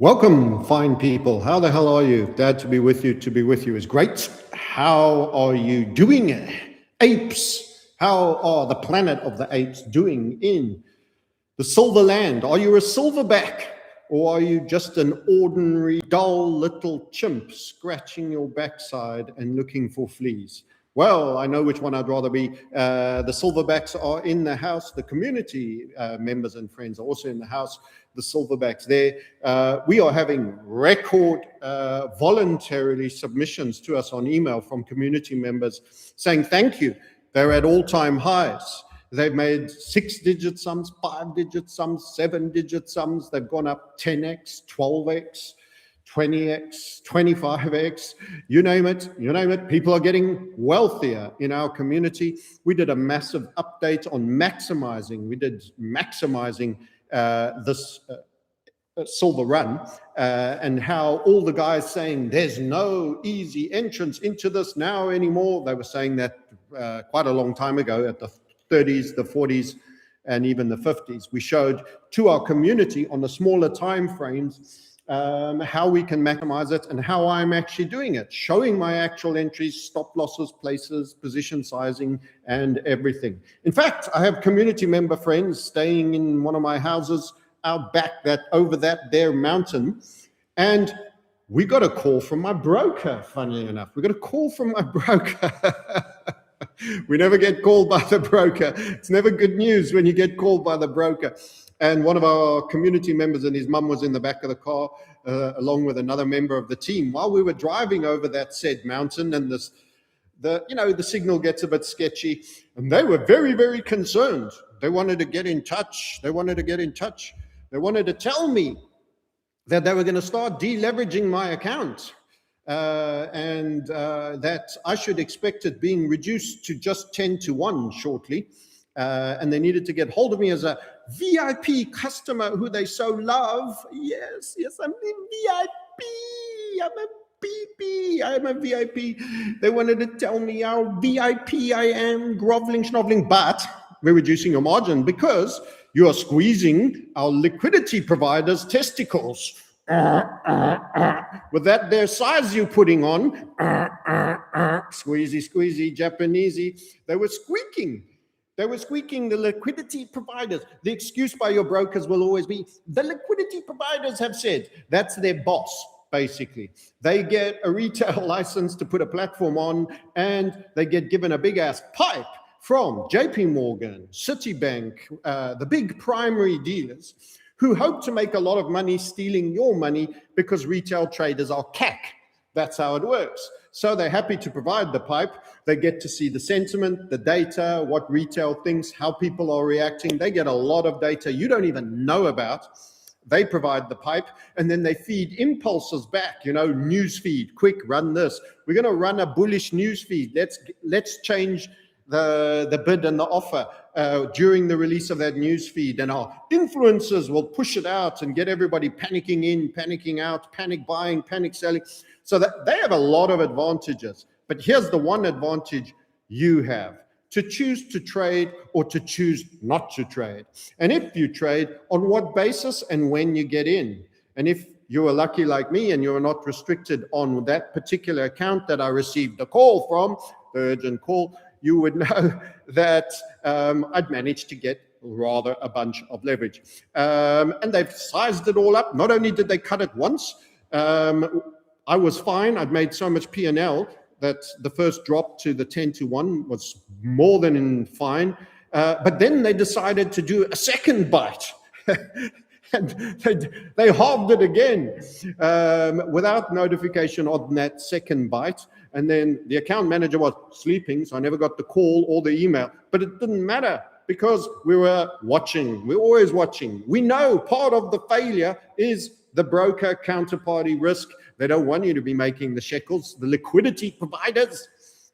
Welcome, fine people. How the hell are you? Glad to be with you. To be with you is great. How are you doing? Apes, how are the planet of the apes doing in the silver land? Are you a silverback, or are you just an ordinary, dull little chimp scratching your backside and looking for fleas? Well, I know which one I'd rather be. The silverbacks are in the house. The community members and friends are also in the house. The silverbacks there. We are having record voluntarily submissions to us on email from community members saying thank you. They're at all-time highs. They've made 6-digit sums, 5-digit sums, 7-digit sums. They've gone up 10x, 12x, 20x, 25x, you name it, you name it. People are getting wealthier in our community. We did a massive update on maximizing. We did maximizing this silver run and how all the guys saying there's no easy entrance into this now anymore. They were saying that quite a long time ago at the 30s, the 40s, and even the 50s. We showed to our community on the smaller time frames how we can maximize it and how I'm actually doing it, showing my actual entries, stop losses, places, position sizing, and everything. In fact, I have community member friends staying in one of my houses out back over that mountain, and we got a call from my broker, funnily enough. We got a call from my broker. We never get called by the broker. It's never good news when you get called by the broker. And one of our community members and his mum was in the back of the car, along with another member of the team, while we were driving over that said mountain. And the signal gets a bit sketchy, and they were very, very concerned. They wanted to get in touch. They wanted to tell me that they were going to start deleveraging my account. And that I should expect it being reduced to just 10-1 shortly. And they needed to get hold of me as a VIP customer who they so love. Yes, I'm a VIP. I'm a VIP. They wanted to tell me how VIP I am, groveling, schnoveling, but we're reducing your margin because you are squeezing our liquidity providers' testicles. With that their size you're putting on, squeezy, Japanesey. They were squeaking, the liquidity providers. The excuse by your brokers will always be, the liquidity providers have said. That's their boss, basically. They get a retail license to put a platform on, and they get given a big-ass pipe from JP Morgan, Citibank, the big primary dealers, who hope to make a lot of money stealing your money because retail traders are CAC. That's how it works. So they're happy to provide the pipe. They get to see the sentiment, the data, what retail thinks, how people are reacting. They get a lot of data you don't even know about. They provide the pipe, and then they feed impulses back, news feed, quick, run this. We're going to run a bullish news feed. Let's change the bid and the offer during the release of that news feed, and our influencers will push it out and get everybody panicking in, panicking out, panic buying, panic selling. So that they have a lot of advantages. But here's the one advantage you have: to choose to trade or to choose not to trade. And if you trade, on what basis and when you get in. And if you are lucky like me and you're not restricted on that particular account that I received a call from, the urgent call, you would know that I'd managed to get rather a bunch of leverage. And they've sized it all up. Not only did they cut it once, I was fine. I'd made so much P&L that the first drop to the 10-1 was more than fine. But then they decided to do a second bite. And they halved it again without notification on that second bite. And then the account manager was sleeping, so I never got the call or the email. But it didn't matter because we were watching. We're always watching. We know part of the failure is the broker counterparty risk. They don't want you to be making the shekels. The liquidity providers,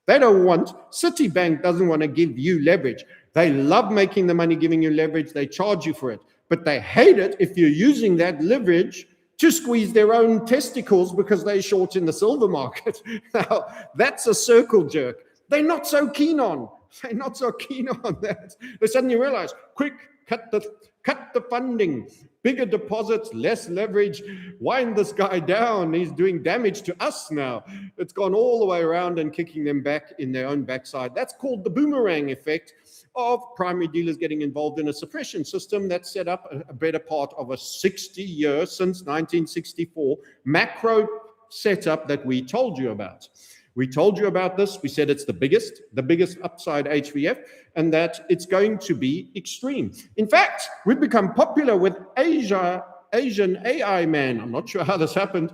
they don't want. Citibank doesn't want to give you leverage. They love making the money, giving you leverage. They charge you for it. But they hate it if you're using that leverage to squeeze their own testicles because they're short in the silver market. Now, that's a circle jerk. They're not so keen on. They're not so keen on that. They suddenly realize, quick, cut the funding. bigger deposits, less leverage, wind this guy down. He's doing damage to us now. It's gone all the way around and kicking them back in their own backside. That's called the boomerang effect of primary dealers getting involved in a suppression system that's set up a better part of a 60 years, since 1964, macro setup that we told you about. We told you about this. We said it's the biggest upside HVF, and that it's going to be extreme. In fact, we've become popular with Asian AI man. I'm not sure how this happened.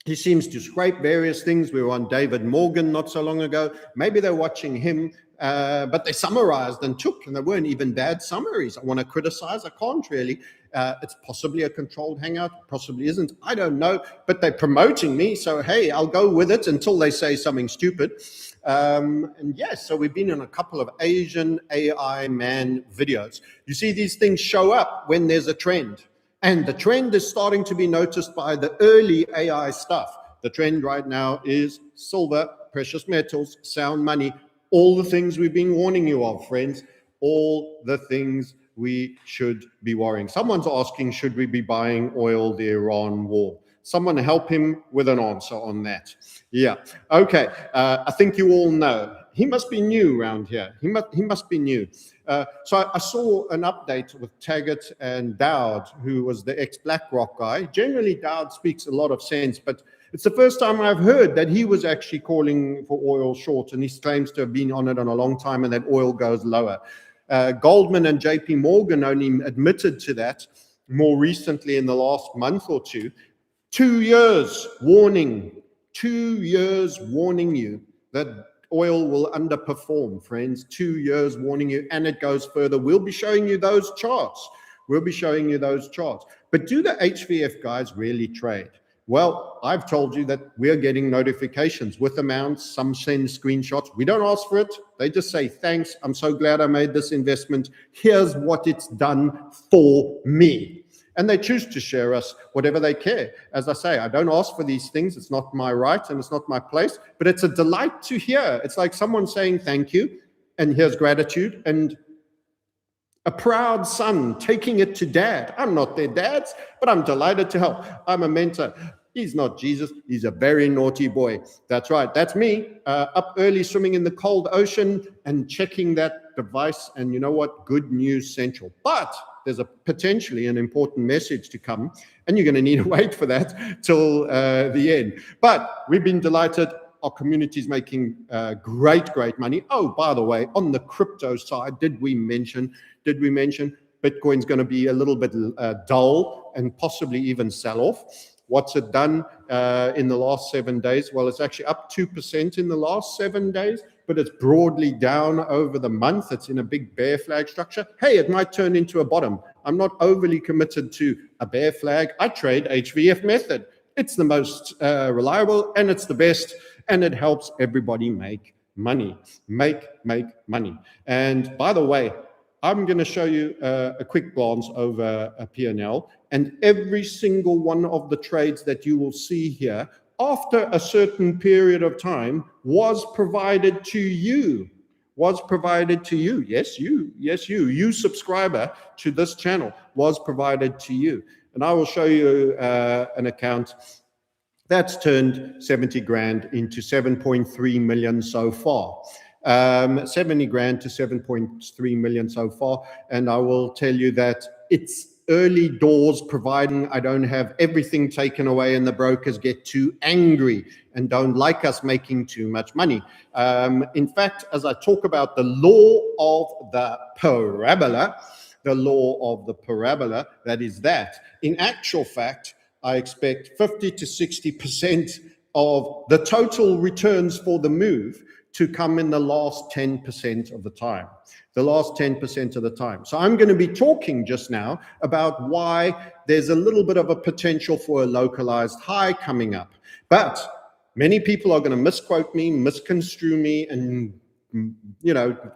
He seems to scrape various things. We were on David Morgan not so long ago. Maybe they're watching him, but they summarized and took, and they weren't even bad summaries. I want to criticize. I can't really. It's possibly a controlled hangout, possibly isn't. I don't know, but they're promoting me. So, hey, I'll go with it until they say something stupid. And yes, so we've been in a couple of Asian AI man videos. You see, these things show up when there's a trend. And the trend is starting to be noticed by the early AI stuff. The trend right now is silver, precious metals, sound money, all the things we've been warning you of, friends, all the things we should be worrying. Someone's asking, should we be buying oil, the Iran war? Someone help him with an answer on that. Yeah, okay. I think you all know. He must be new around here. He must be new. So I saw an update with Taggart and Dowd, who was the ex-BlackRock guy. Generally, Dowd speaks a lot of sense, but it's the first time I've heard that he was actually calling for oil short, and he claims to have been on it on a long time, and that oil goes lower. Goldman and JP Morgan only admitted to that more recently in the last month or two. 2 years warning, 2 years warning you that oil will underperform, friends. 2 years warning you, and it goes further. We'll be showing you those charts. We'll be showing you those charts. But do the HVF guys really trade? Well, I've told you that we're getting notifications with amounts. Some send screenshots. We don't ask for it. They just say, thanks, I'm so glad I made this investment. Here's what it's done for me. And they choose to share us whatever they care. As I say, I don't ask for these things. It's not my right and it's not my place, but it's a delight to hear. It's like someone saying thank you, and here's gratitude, and a proud son taking it to dad. I'm not their dads, but I'm delighted to help. I'm a mentor. He's not Jesus. He's a very naughty boy. That's right. That's me, up early, swimming in the cold ocean and checking that device. And you know what? Good news central. But there's a potentially an important message to come, and you're going to need to wait for that till the end. But we've been delighted. Our community is making great money. Oh, by the way, on the crypto side, did we mention Bitcoin's going to be a little bit dull and possibly even sell off? What's it done in the last 7 days? Well, it's actually up 2% in the last 7 days, but it's broadly down over the month. It's in a big bear flag structure. Hey, it might turn into a bottom. I'm not overly committed to a bear flag. I trade HVF method. It's the most reliable, and it's the best, and it helps everybody make money. Make money. And by the way, I'm going to show you a quick glance over a P&L, and every single one of the trades that you will see here after a certain period of time was provided to you. Yes, you subscriber to this channel was provided to you. And I will show you an account that's turned 70 grand into 7.3 million so far. 70 grand to 7.3 million so far. And I will tell you that it's early doors, providing I don't have everything taken away and the brokers get too angry and don't like us making too much money. In fact, as I talk about the law of the parabola, that is that. In actual fact, I expect 50 to 60% of the total returns for the move to come in the last 10% of the time. So I'm going to be talking just now about why there's a little bit of a potential for a localized high coming up. But many people are going to misquote me, misconstrue me, and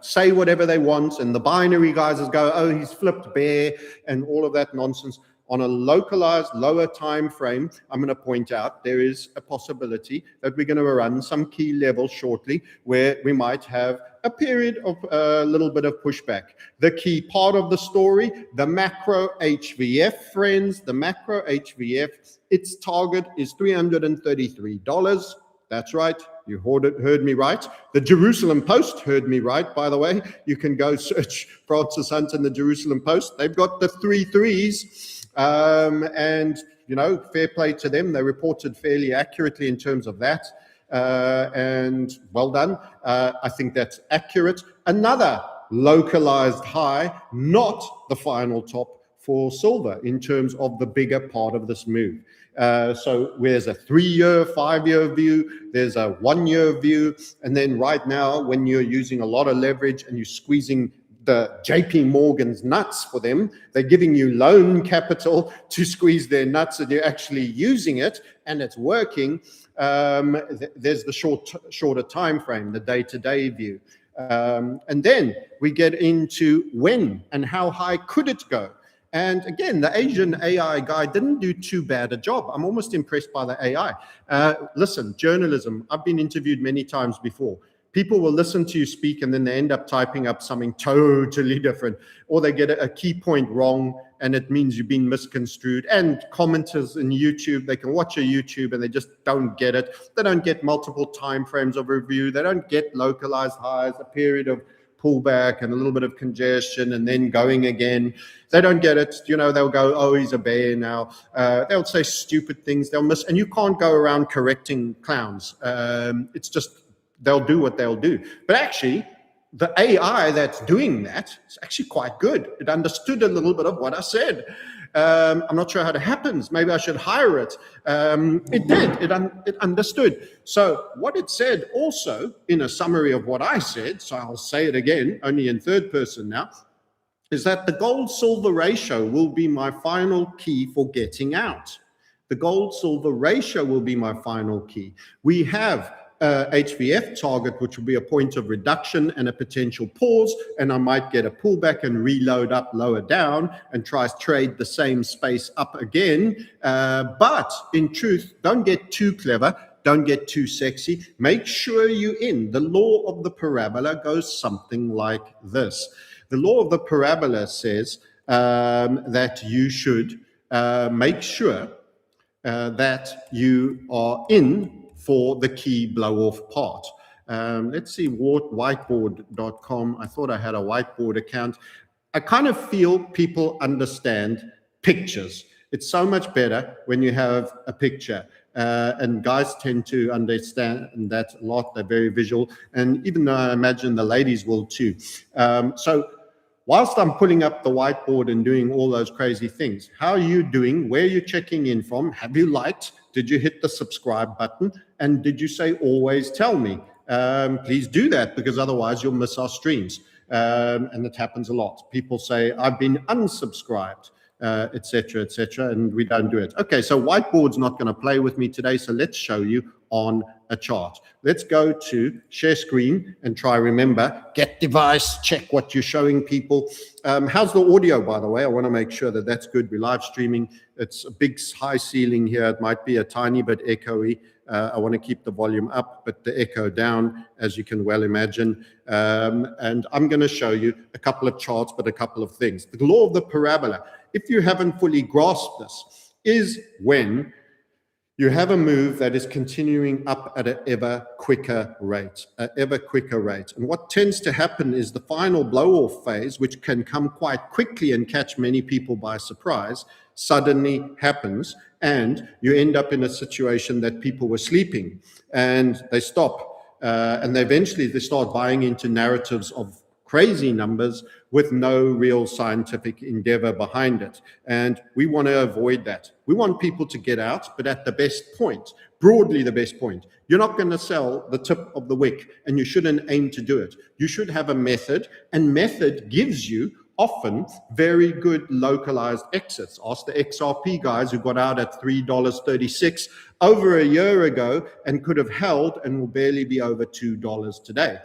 say whatever they want, and the binary guys go, oh, he's flipped bear and all of that nonsense. On a localized lower time frame, I'm going to point out there is a possibility that we're going to run some key levels shortly where we might have a period of a little bit of pushback. The key part of the story, the macro HVF, friends, the macro HVF, its target is $333. That's right. You heard me right. The Jerusalem Post heard me right, by the way. You can go search Francis Hunt and the Jerusalem Post. They've got the 3 threes. And, fair play to them. They reported fairly accurately in terms of that. And well done. I think that's accurate. Another localized high, not the final top for silver in terms of the bigger part of this move. So there's a 3-year, 5-year view, there's a 1-year view, and then right now when you're using a lot of leverage and you're squeezing the JP Morgan's nuts for them, they're giving you loan capital to squeeze their nuts and you're actually using it and it's working. There's the shorter time frame, the day-to-day view. And then we get into when and how high could it go. And again, the Asian AI guy didn't do too bad a job. I'm almost impressed by the AI. Listen, journalism, I've been interviewed many times before. People will listen to you speak and then they end up typing up something totally different, or they get a key point wrong and it means you've been misconstrued. And commenters in YouTube, they can watch a YouTube and they just don't get it. They don't get multiple time frames of review. They don't get localized highs, a period of pullback and a little bit of congestion and then going again. They don't get it. They'll go, oh, he's a bear now. They'll say stupid things. They'll miss, and you can't go around correcting clowns. It's just, they'll do what they'll do. But actually, the AI that's doing that is actually quite good. It understood a little bit of what I said. I'm not sure how it happens. Maybe I should hire it. It did. It understood. So what it said also in a summary of what I said, so I'll say it again, only in third person now, is that the gold-silver ratio will be my final key for getting out. The gold-silver ratio will be my final key. We have HVF target, which will be a point of reduction and a potential pause, and I might get a pullback and reload up, lower down, and try to trade the same space up again. But in truth, don't get too clever. Don't get too sexy. Make sure you're in. The law of the parabola goes something like this. The law of the parabola says that you should make sure that you are in for the key blow-off part. Let's see, whiteboard.com. I thought I had a whiteboard account. I kind of feel people understand pictures. It's so much better when you have a picture. And guys tend to understand that a lot. They're very visual. And even though I imagine the ladies will too. So whilst I'm pulling up the whiteboard and doing all those crazy things, how are you doing? Where are you checking in from? Have you liked? Did you hit the subscribe button? And did you say always tell me? Please do that, because otherwise you'll miss our streams. And it happens a lot. People say, I've been unsubscribed, etc., and we don't do it. Okay, so whiteboard's not going to play with me today, so let's show you on a chart. Let's go to share screen and try remember, get device, check what you're showing people. How's the audio, by the way? I want to make sure that that's good. We're live streaming. It's a big high ceiling here. It might be a tiny bit echoey. I want to keep the volume up, but the echo down, as you can well imagine. And I'm going to show you a couple of charts, but a couple of things. The law of the parabola, if you haven't fully grasped this, is when you have a move that is continuing up at an ever quicker rate, And what tends to happen is the final blow-off phase, which can come quite quickly and catch many people by surprise, suddenly happens, and you end up in a situation that people were sleeping and they stop and eventually they start buying into narratives of crazy numbers with no real scientific endeavor behind it. And we want to avoid that. We want people to get out, but at the best point, broadly the best point. You're not going to sell the tip of the wick, and you shouldn't aim to do it. You should have a method, and method gives you often very good localized exits. Ask the XRP guys who got out at $3.36 over a year ago and could have held and will barely be over $2 today.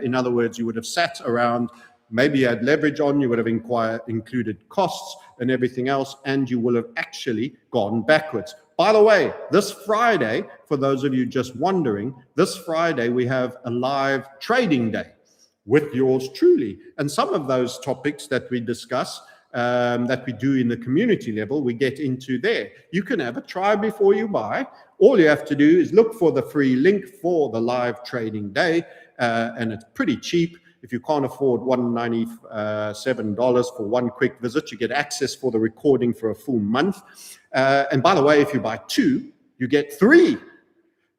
In other words, you would have sat around, maybe you had leverage on, you would have included costs and everything else, and you will have actually gone backwards. By the way, this Friday, for those of you just wondering, this Friday we have a live trading day with yours truly. And some of those topics that we discuss, that we do in the community level, we get into there. You can have a try before you buy. All you have to do is look for the free link for the live trading day, and it's pretty cheap. If you can't afford $197 for one quick visit, you get access for the recording for a full month. And by the way, if you buy 2, you get 3.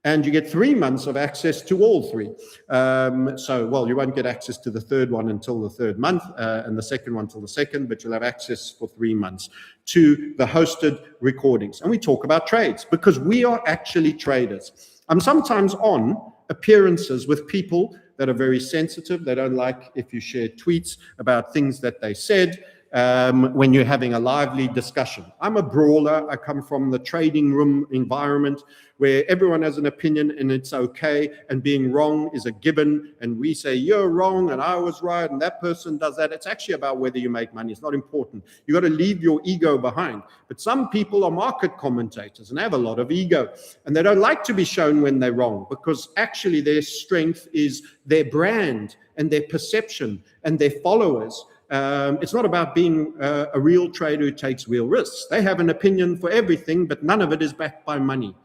And you get 3 months of access to all 3. Well, you won't get access to the third one until the third month, and the second one till the second, but you'll have access for 3 months to the hosted recordings. And we talk about trades because we are actually traders. I'm sometimes on appearances with people that are very sensitive. They don't like if you share tweets about things that they said when you're having a lively discussion. I'm a brawler. I come from the trading room environment where everyone has an opinion and it's okay, and being wrong is a given, and we say you're wrong and I was right and that person does that. It's actually about whether you make money. It's not important. You got to leave your ego behind. But some people are market commentators and have a lot of ego, and they don't like to be shown when they're wrong, because actually their strength is their brand and their perception and their followers. It's not about being a real trader who takes real risks. They have an opinion for everything, but none of it is backed by money.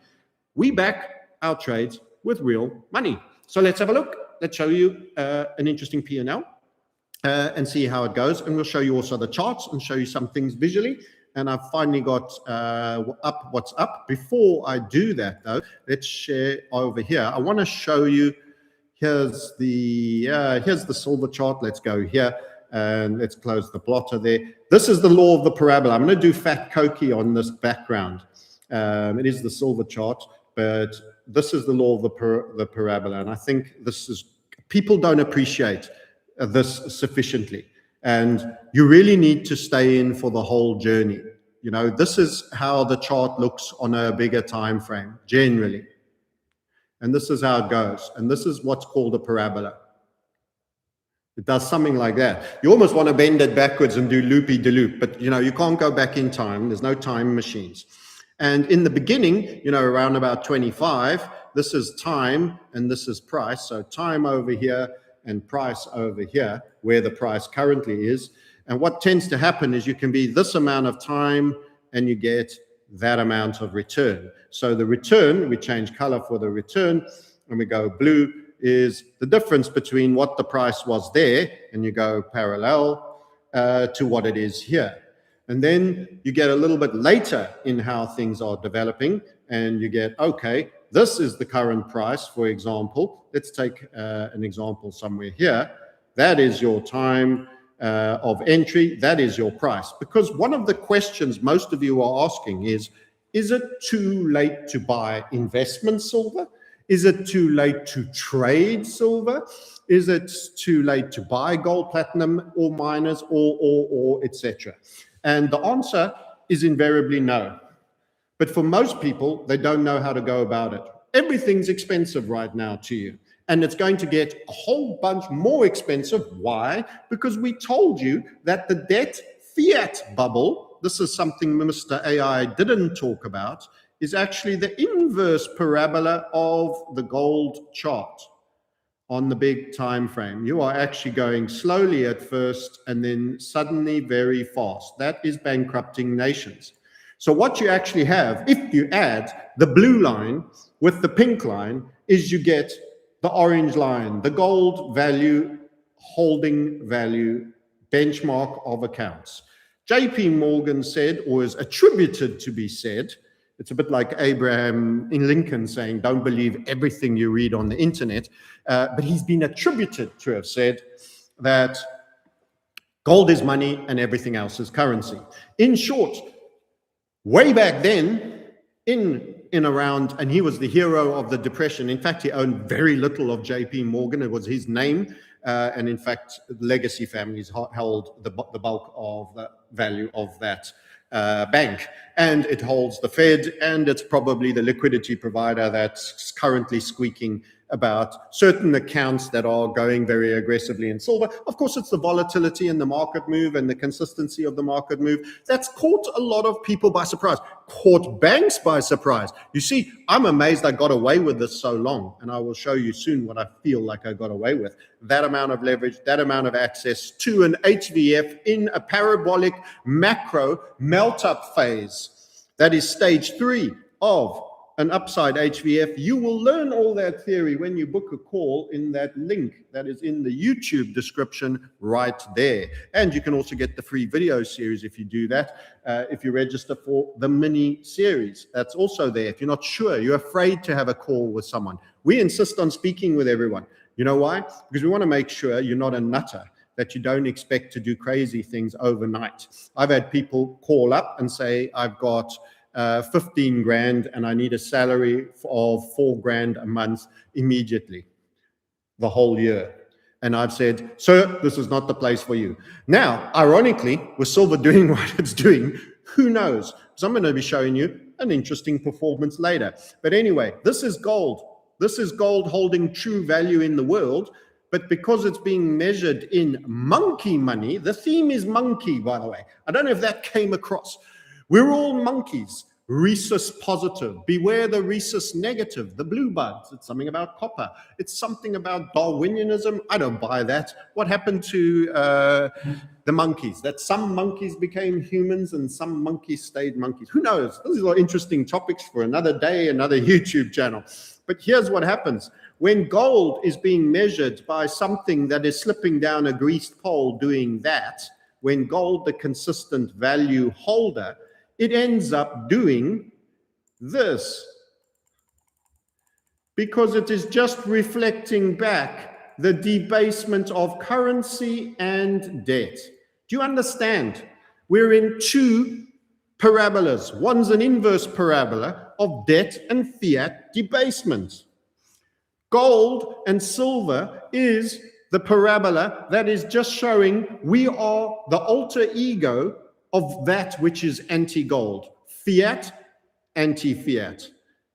We back our trades with real money. So let's have a look. Let's show you an interesting P&L and see how it goes. And we'll show you also the charts and show you some things visually. And I've finally got up what's up. Before I do that, though, let's share over here. I want to show you, here's the silver chart. Let's go here. And let's close the blotter there. This is the law of the parabola. I'm going to do fat Koki on this background. It is the silver chart, but this is the law of the parabola. And I think this is, people don't appreciate this sufficiently. And you really need to stay in for the whole journey. You know, this is how the chart looks on a bigger time frame, generally. And this is how it goes. And this is what's called a parabola. It does something like that. You almost want to bend it backwards and do loopy-de-loop, but you know, you can't go back in time. There's no time machines. And in the beginning, you know, around about 25, this is time and this is price. So time over here and price over here, where the price currently is. And what tends to happen is you can be this amount of time and you get that amount of return. So the return, we change color for the return and we go blue, is the difference between what the price was there, and you go parallel to what it is here. And then you get a little bit later in how things are developing, and you get, okay, this is the current price, for example. Let's take an example somewhere here. That is your time of entry. That is your price. Because one of the questions most of you are asking is it too late to buy investment silver? Is it too late to trade silver? Is it too late to buy gold, platinum, or miners, or etc.? And the answer is invariably no. But for most people, they don't know how to go about it. Everything's expensive right now to you. And it's going to get a whole bunch more expensive. Why? Because we told you that the debt fiat bubble, this is something Mr. AI didn't talk about, is actually the inverse parabola of the gold chart on the big time frame. You are actually going slowly at first and then suddenly very fast. That is bankrupting nations. So what you actually have, if you add the blue line with the pink line, is you get the orange line, the gold value, holding value, benchmark of accounts. JP Morgan said, or is attributed to be said, it's a bit like Abraham Lincoln saying, don't believe everything you read on the internet. But he's been attributed to have said that gold is money and everything else is currency. In short, way back then, in around, and he was the hero of the Depression. In fact, he owned very little of JP Morgan. It was his name And in fact, legacy families held the bulk of the value of that bank, and it holds the Fed, and it's probably the liquidity provider that's currently squeaking about certain accounts that are going very aggressively in silver. Of course, it's the volatility in the market move and the consistency of the market move that's caught a lot of people by surprise, caught banks by surprise. You see, I'm amazed I got away with this so long, and I will show you soon what I feel like I got away with. That amount of leverage, that amount of access to an HVF in a parabolic macro melt-up phase. That is stage 3 of an upside HVF. You will learn all that theory when you book a call in that link that is in the YouTube description right there. And you can also get the free video series if you do that, if you register for the mini series. That's also there. If you're not sure, you're afraid to have a call with someone, we insist on speaking with everyone. You know why? Because we want to make sure you're not a nutter, that you don't expect to do crazy things overnight. I've had people call up and say, I've got 15 grand and I need a salary of 4 grand a month immediately, the whole year. And I've said, sir, this is not the place for you. Now, ironically, with silver doing what it's doing, who knows? Because I'm going to be showing you an interesting performance later. But anyway, this is gold. This is gold holding true value in the world. But because it's being measured in monkey money, the theme is monkey, by the way. I don't know if that came across. We're all monkeys. Rhesus positive. Beware the rhesus negative, the blue buds. It's something about copper. It's something about Darwinianism. I don't buy that. What happened to the monkeys? That some monkeys became humans and some monkeys stayed monkeys. Who knows? These are interesting topics for another day, another YouTube channel. But here's what happens. When gold is being measured by something that is slipping down a greased pole doing that, when gold, the consistent value holder, it ends up doing this, because it is just reflecting back the debasement of currency and debt. Do you understand? We're in 2 parabolas. One's an inverse parabola of debt and fiat debasement. Gold and silver is the parabola that is just showing we are the alter ego of that which is anti-gold. Fiat, anti-fiat.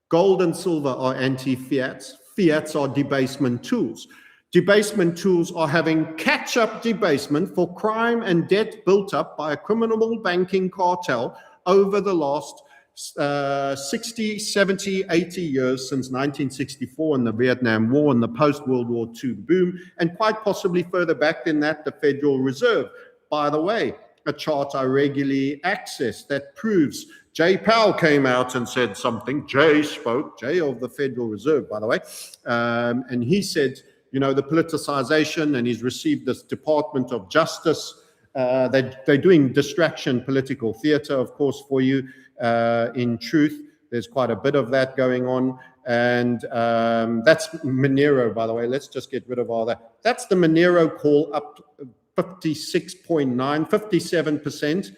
Gold and silver are anti-fiats. Fiats are debasement tools. Debasement tools are having catch-up debasement for crime and debt built up by a criminal banking cartel over the last 60, 70, 80 years, since 1964 and the Vietnam War and the post-World War II boom, and quite possibly further back than that, the Federal Reserve. By the way, a chart I regularly access that proves Jay Powell came out and said something. Jay spoke, Jay of the Federal Reserve, by the way, and he said, you know, the politicization, and he's received this Department of Justice. They're doing distraction political theater, of course, for you. In truth, there's quite a bit of that going on. And that's Monero, by the way. Let's just get rid of all that. That's the Monero call up 56.9, 57%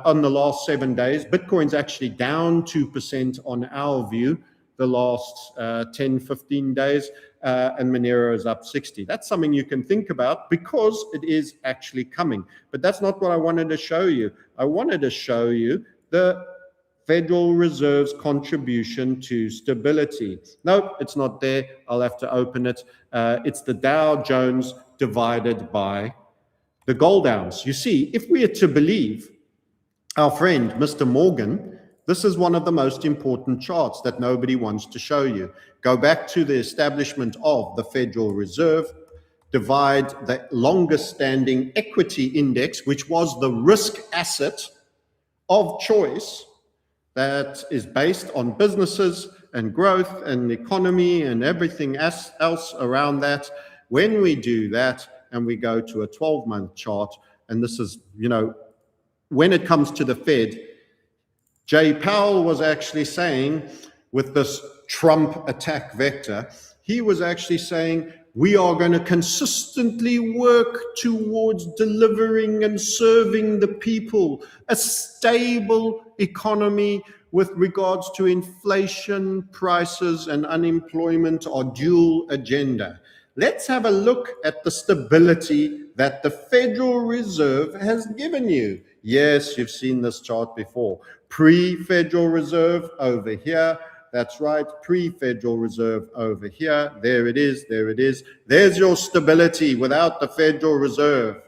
on the last 7 days. Bitcoin's actually down 2% on our view the last 10, 15 days. And Monero is up 60. That's something you can think about because it is actually coming. But that's not what I wanted to show you. I wanted to show you the Federal Reserve's contribution to stability. Nope, it's not there. I'll have to open it. It's the Dow Jones divided by the gold ounce. You see, if we are to believe our friend, Mr. Morgan, this is one of the most important charts that nobody wants to show you. Go back to the establishment of the Federal Reserve, divide the longest standing equity index, which was the risk asset of choice that is based on businesses and growth and economy and everything else around that. When we do that and we go to a 12-month chart, and this is, you know, when it comes to the Fed, Jay Powell was actually saying, with this Trump attack vector, he was actually saying, we are going to consistently work towards delivering and serving the people a stable economy with regards to inflation, prices, and unemployment, our dual agenda. Let's have a look at the stability that the Federal Reserve has given you. Yes, you've seen this chart before. Pre-Federal Reserve over here. That's right, pre-Federal Reserve over here. There it is, there it is. There's your stability without the Federal Reserve.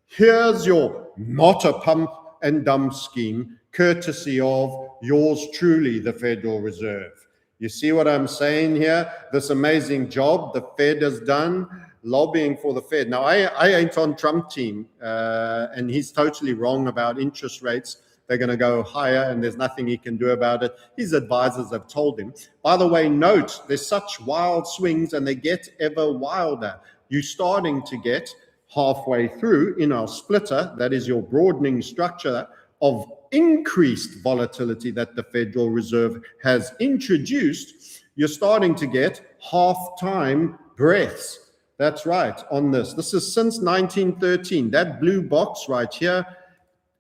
Here's your not a pump and dump scheme, courtesy of yours truly, the Federal Reserve. You see what I'm saying here? This amazing job the Fed has done, lobbying for the Fed. Now, I ain't on Trump team, and he's totally wrong about interest rates. They're going to go higher, and there's nothing he can do about it. His advisors have told him. By the way, note, there's such wild swings, and they get ever wilder. You're starting to get halfway through in our splitter, that is your broadening structure of increased volatility that the Federal Reserve has introduced. You're starting to get half-time breaths. That's right, on this. This is since 1913. That blue box right here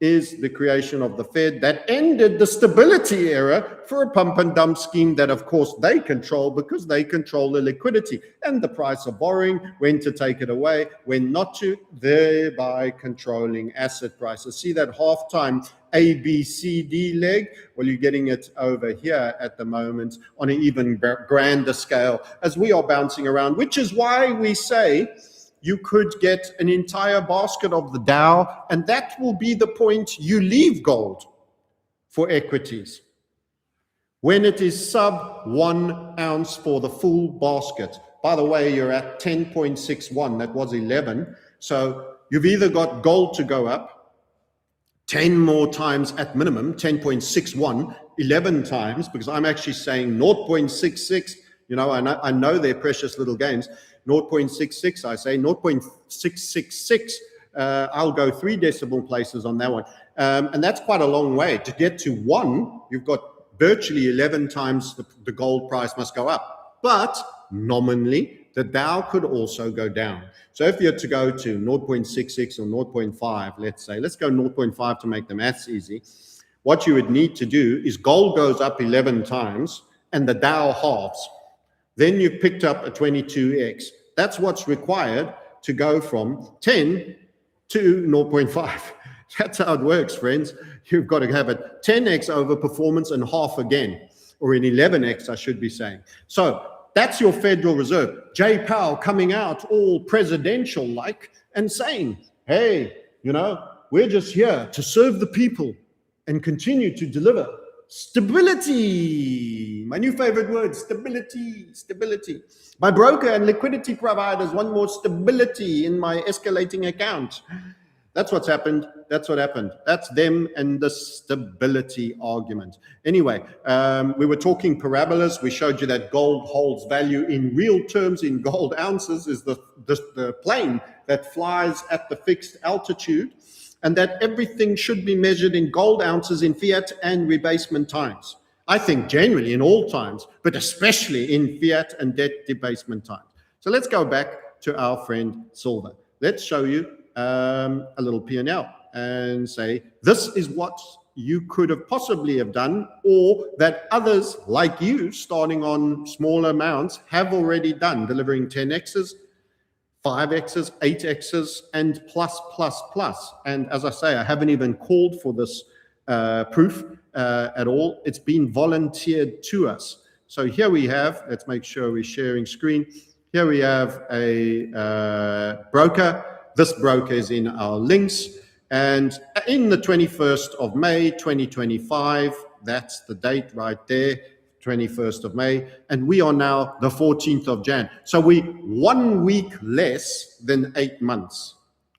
is the creation of the Fed that ended the stability era for a pump and dump scheme that, of course, they control because they control the liquidity and the price of borrowing, when to take it away, when not to, thereby controlling asset prices. See that half-time A, B, C, D leg? Well, you're getting it over here at the moment on an even grander scale as we are bouncing around, which is why we say you could get an entire basket of the Dow, and that will be the point you leave gold for equities. When it is sub 1 ounce for the full basket. By the way, you're at 10.61, that was 11. So you've either got gold to go up 10 more times at minimum, 10.61, 11 times, because I'm actually saying 0.66, you know, I know they're precious little games. 0.66, I say 0.666. I'll go 3 decimal places on that one. And that's quite a long way. To get to 1, you've got virtually 11 times the gold price must go up. But nominally, the Dow could also go down. So if you're to go to 0.66 or 0.5, let's say, let's go 0.5 to make the maths easy. What you would need to do is gold goes up 11 times and the Dow halves. Then you've picked up a 22x. That's what's required to go from 10 to 0.5. That's how it works, friends. You've got to have a 10x over performance and half again, or an 11x, I should be saying. So that's your Federal Reserve. Jay Powell coming out all presidential-like and saying, hey, you know, we're just here to serve the people and continue to deliver stability. My new favorite word, stability, stability. My broker and liquidity providers want more stability in my escalating account. That's what's happened. That's what happened. That's them and the stability argument. Anyway, we were talking parabolas. We showed you that gold holds value in real terms in gold ounces is the plane that flies at the fixed altitude, and that everything should be measured in gold ounces in fiat and rebasement times. I think generally in all times, but especially in fiat and debt debasement times. So let's go back to our friend Silver. Let's show you a little P&L and say, this is what you could have possibly have done, or that others like you, starting on smaller amounts, have already done, delivering 10x's, 5x's, 8x's, and plus. And as I say, I haven't even called for this proof at all. It's been volunteered to us. So here we have, let's make sure we're sharing screen. Here we have a broker. This broker is in our links. And in the 21st of May, 2025, that's the date right there, 21st of May, and we are now the 14th of Jan. So we 1 week less than 8 months.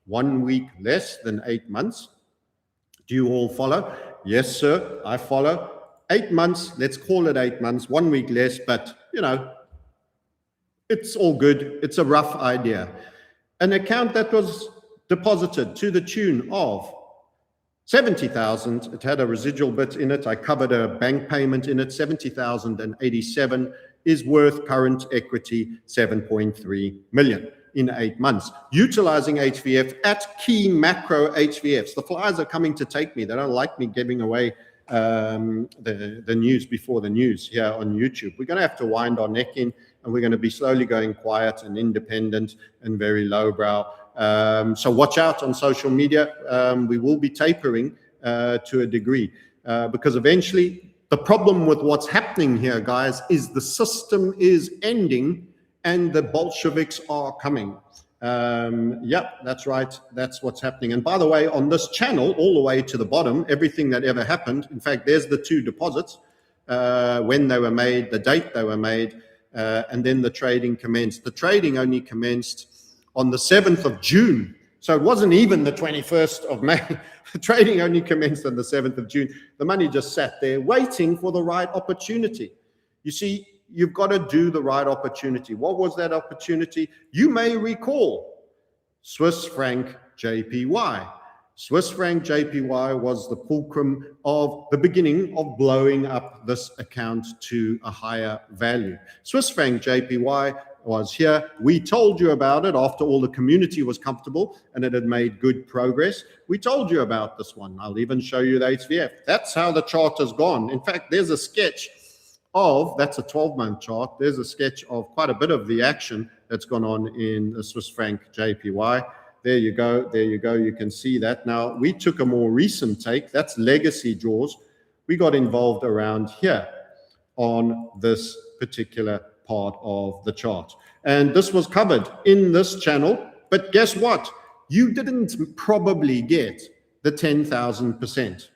1 week less than 8 months. Do you all follow? Yes, sir, I follow. 8 months, let's call it 8 months, 1 week less, but you know, it's all good. It's a rough idea. An account that was deposited to the tune of 70,000. It had a residual bit in it. I covered a bank payment in it. 70,087 is worth current equity 7.3 million in 8 months. Utilizing HVF at key macro HVFs. The flyers are coming to take me. They don't like me giving away the news before the news here on YouTube. We're going to have to wind our neck in, and we're going to be slowly going quiet and independent and very lowbrow. So watch out on social media. We will be tapering to a degree because eventually the problem with what's happening here, guys, is the system is ending and the Bolsheviks are coming. Yep, that's right. That's what's happening. And by the way, on this channel, all the way to the bottom, everything that ever happened, in fact, there's the two deposits, when they were made, the date they were made, and then the trading commenced. The trading only commenced on the 7th of June. So it wasn't even the 21st of May. The trading only commenced on the 7th of June. The money just sat there waiting for the right opportunity. You see, you've got to do the right opportunity. What was that opportunity? You may recall Swiss franc JPY. Swiss franc JPY was the fulcrum of the beginning of blowing up this account to a higher value. Swiss franc JPY was here. We told you about it after all the community was comfortable and it had made good progress. We told you about this one. I'll even show you the HVF. That's how the chart has gone. In fact, there's a sketch of, that's a 12-month chart. There's a sketch of quite a bit of the action that's gone on in the Swiss franc JPY. There you go. There you go. You can see that. Now, we took a more recent take. That's legacy draws. We got involved around here on this particular part of the chart. And this was covered in this channel. But guess what? You didn't probably get the 10,000%.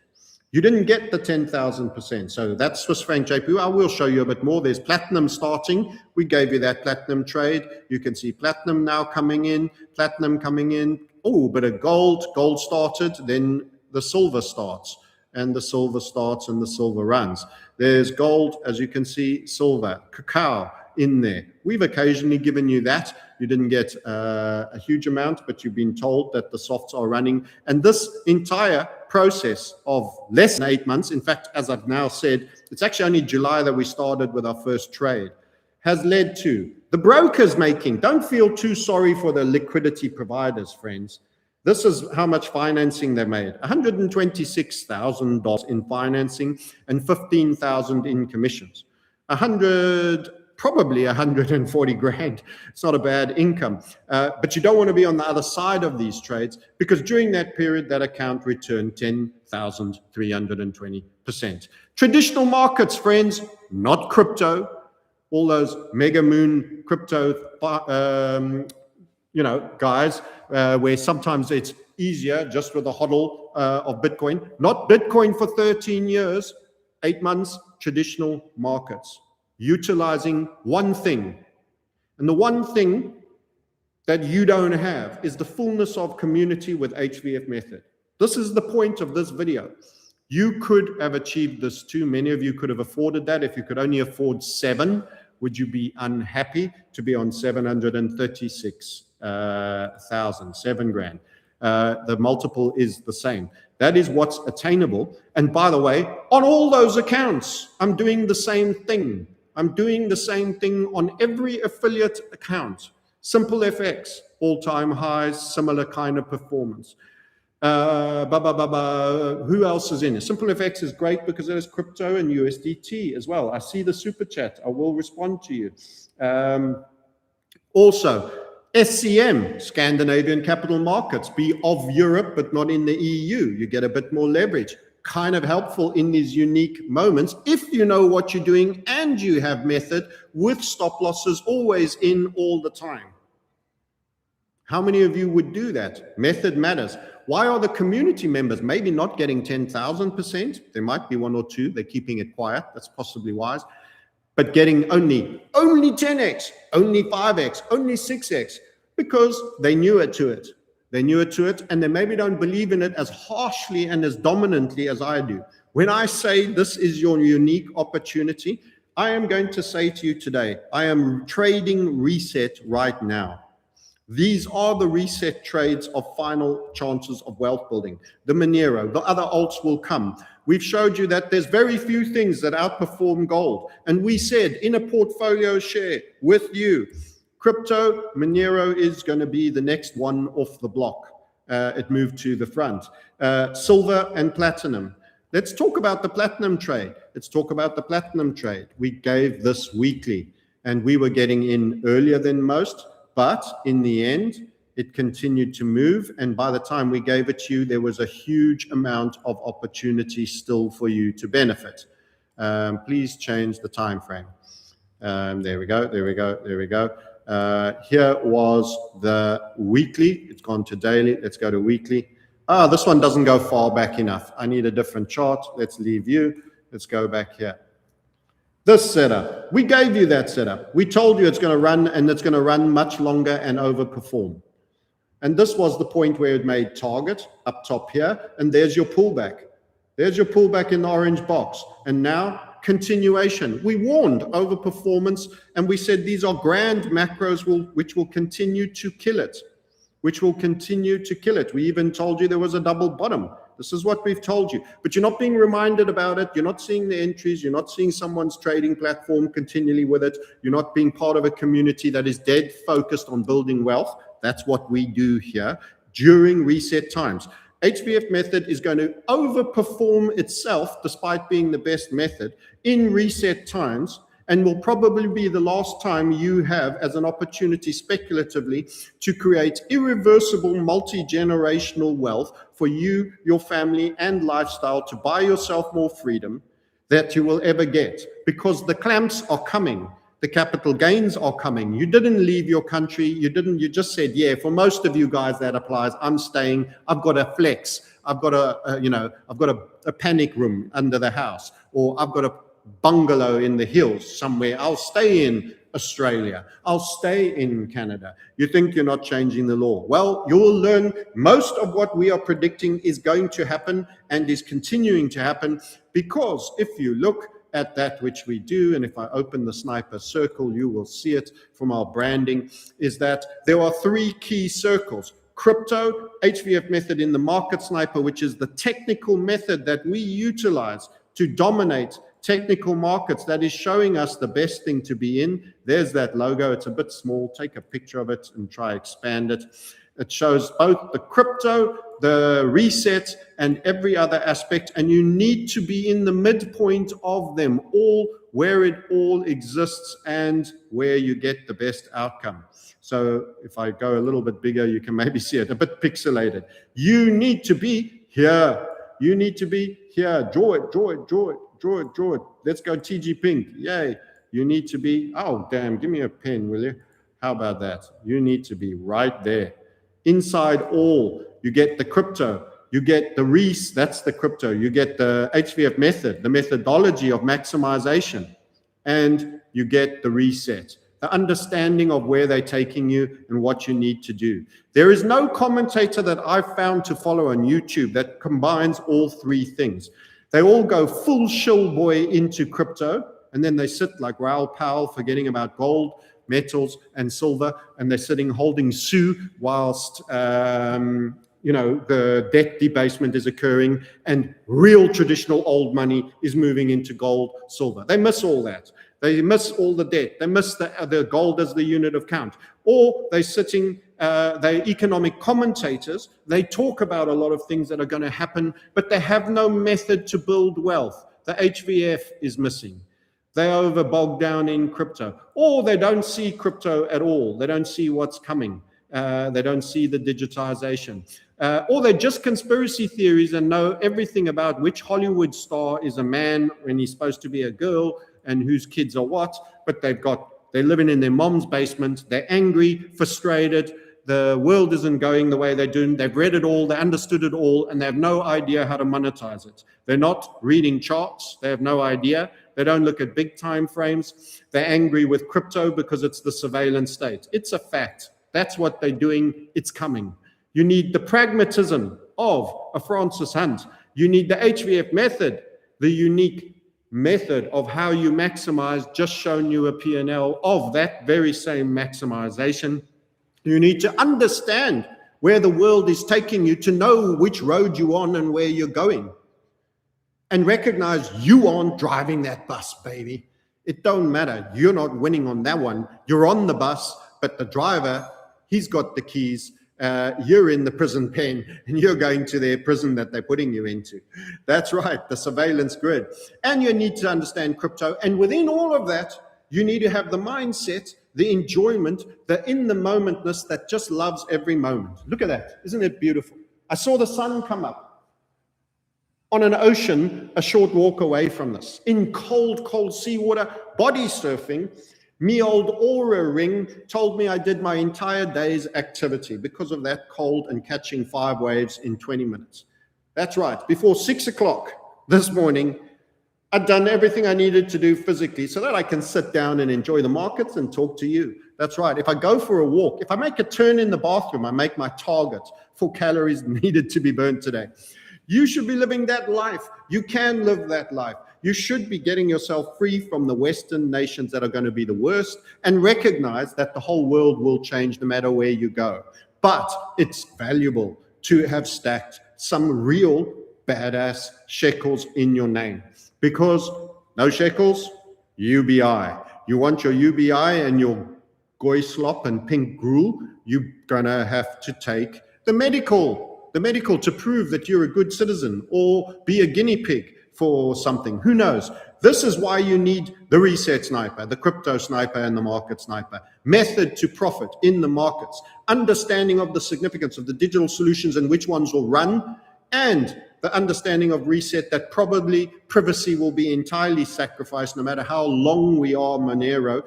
You didn't get the 10,000%. So that's Swiss franc JPY. I will show you a bit more. There's platinum starting. We gave you that platinum trade. You can see platinum now coming in, platinum coming in. Oh, but a gold started, then the silver starts, and the silver starts and the silver runs. There's gold, as you can see, silver, cacao in there. We've occasionally given you that. You didn't get a huge amount, but you've been told that the softs are running. And this entire process of less than 8 months, in fact, as I've now said, it's actually only July that we started with our first trade, has led to the brokers making, don't feel too sorry for the liquidity providers, friends. This is how much financing they made. $126,000 in financing and $15,000 in commissions. Probably 140 grand. It's not a bad income. But you don't want to be on the other side of these trades because during that period, that account returned 10,320%. Traditional markets, friends, not crypto. All those mega moon crypto, guys, where sometimes it's easier just with the hodl of Bitcoin. Not Bitcoin for 13 years, 8 months, traditional markets. Utilizing one thing. And the one thing that you don't have is the fullness of community with HVF method. This is the point of this video. You could have achieved this too. Many of you could have afforded that. If you could only afford 7, would you be unhappy to be on 736,000, 7 grand? The multiple is the same. That is what's attainable. And by the way, on all those accounts, I'm doing the same thing. I'm doing the same thing on every affiliate account. SimpleFX, all-time highs, similar kind of performance. Who else is in it? SimpleFX is great because there's crypto and USDT as well. I see the super chat. I will respond to you. Also, SCM, Scandinavian Capital Markets, be of Europe but not in the EU. You get a bit more leverage. Kind of helpful in these unique moments if you know what you're doing and you have method with stop losses always in all the time. How many of you would do that? Method matters. Why are the community members maybe not getting 10,000%? There might be 1 or 2. They're keeping it quiet. That's possibly wise. But getting only 10x, only 5x, only 6x, because they knew it to it. They knew it to it, and they maybe don't believe in it as harshly and as dominantly as I do. When I say this is your unique opportunity, I am going to say to you today, I am trading reset right now. These are the reset trades of final chances of wealth building. The Monero, the other alts will come. We've showed you that there's very few things that outperform gold. And we said in a portfolio share with you, crypto, Monero is going to be the next one off the block. It moved to the front. Silver and platinum. Let's talk about the platinum trade. We gave this weekly, and we were getting in earlier than most, but in the end, it continued to move. And by the time we gave it to you, there was a huge amount of opportunity still for you to benefit. Please change the time frame. There we go. Here was the weekly. It's gone to daily. Let's go to weekly. This one doesn't go far back enough. I need a different chart. Let's leave you. Let's go back here. This setup, we gave you that setup. We told you it's going to run, and it's going to run much longer and overperform. And this was the point where it made target up top here. And there's your pullback. There's your pullback in the orange box. And now continuation. We warned overperformance, and we said these are grand macros which will continue to kill it. We even told you there was a double bottom. This is what we've told you. But you're not being reminded about it. You're not seeing the entries. You're not seeing someone's trading platform continually with it. You're not being part of a community that is dead focused on building wealth. That's what we do here during reset times. HVF method is going to overperform itself despite being the best method in reset times, and will probably be the last time you have as an opportunity speculatively to create irreversible multi-generational wealth for you, your family, and lifestyle, to buy yourself more freedom that you will ever get, because the clamps are coming. The capital gains are coming. You didn't leave your country. You just said, yeah, for most of you guys that applies. I'm staying. I've got a flex. I've got a panic room under the house, or I've got a bungalow in the hills somewhere. I'll stay in Australia. I'll stay in Canada. You think you're not changing the law. Well, you'll learn most of what we are predicting is going to happen and is continuing to happen, because if you look at that which we do, and if I open the sniper circle, you will see it from our branding, is that there are three key circles. Crypto, HVF method in the market sniper, which is the technical method that we utilize to dominate technical markets, that is showing us the best thing to be in. There's that logo. It's a bit small. Take a picture of it and try expand it. It shows both the crypto, the reset, and every other aspect, and you need to be in the midpoint of them all, where it all exists and where you get the best outcome. So if I go a little bit bigger, you can maybe see it a bit pixelated. You need to be here. You need to be here. Draw it. Let's go TG Pink. Yay. You need to be, oh, damn, give me a pen, will you? How about that? You need to be right there. Inside all, you get the crypto, you get the REIS, that's the crypto, you get the HVF method, the methodology of maximization, and you get the reset, the understanding of where they're taking you and what you need to do. There is no commentator that I've found to follow on YouTube that combines all three things. They all go full shill boy into crypto, and then they sit like Raoul Powell, forgetting about gold, metals, and silver, and they're sitting holding SU whilst the debt debasement is occurring and real traditional old money is moving into gold, silver. They miss all that. They miss all the debt. They miss the gold as the unit of count. Or they're sitting, they're economic commentators. They talk about a lot of things that are going to happen, but they have no method to build wealth. The HVF is missing. They over bogged down in crypto, or they don't see crypto at all. They don't see what's coming. They don't see the digitization. Or they're just conspiracy theories and know everything about which Hollywood star is a man when he's supposed to be a girl and whose kids are what, but they're living in their mom's basement. They're angry, frustrated. The world isn't going the way they're doing. They've read it all, they understood it all, and they have no idea how to monetize it. They're not reading charts. They have no idea. They don't look at big time frames. They're angry with crypto because it's the surveillance state. It's a fact. That's what they're doing. It's coming. You need the pragmatism of a Francis Hunt. You need the HVF method, the unique method of how you maximize, just shown you a P&L of that very same maximization. You need to understand where the world is taking you to know which road you're on and where you're going. And recognize you aren't driving that bus, baby. It don't matter. You're not winning on that one. You're on the bus, but the driver, he's got the keys, you're in the prison pen and you're going to their prison that they're putting you into. That's right, the surveillance grid. And you need to understand crypto. And within all of that, you need to have the mindset, the enjoyment, the in-the-momentness that just loves every moment. Look at that. Isn't it beautiful? I saw the sun come up on an ocean a short walk away from this, in cold, cold seawater, body surfing. Me old Aura ring told me I did my entire day's activity because of that cold and catching 5 waves in 20 minutes. That's right. Before 6 o'clock this morning, I'd done everything I needed to do physically so that I can sit down and enjoy the markets and talk to you. That's right. If I go for a walk, if I make a turn in the bathroom, I make my target for calories needed to be burned today. You should be living that life. You can live that life. You should be getting yourself free from the Western nations that are going to be the worst, and recognize that the whole world will change no matter where you go. But it's valuable to have stacked some real badass shekels in your name, because no shekels, UBI. You want your UBI and your goy slop and pink gruel, you're going to have to take the medical to prove that you're a good citizen, or be a guinea pig for something. Who knows? This is why you need the reset sniper, the crypto sniper, and the market sniper. Method to profit in the markets, understanding of the significance of the digital solutions and which ones will run, and the understanding of reset, that probably privacy will be entirely sacrificed no matter how long we are Monero,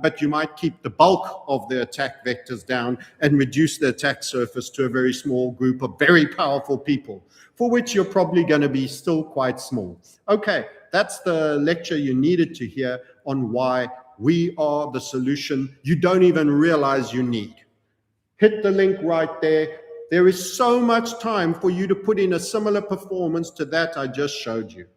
but you might keep the bulk of the attack vectors down and reduce the attack surface to a very small group of very powerful people, for which you're probably going to be still quite small. Okay, that's the lecture you needed to hear on why we are the solution you don't even realize you need. Hit the link right there. There is so much time for you to put in a similar performance to that I just showed you.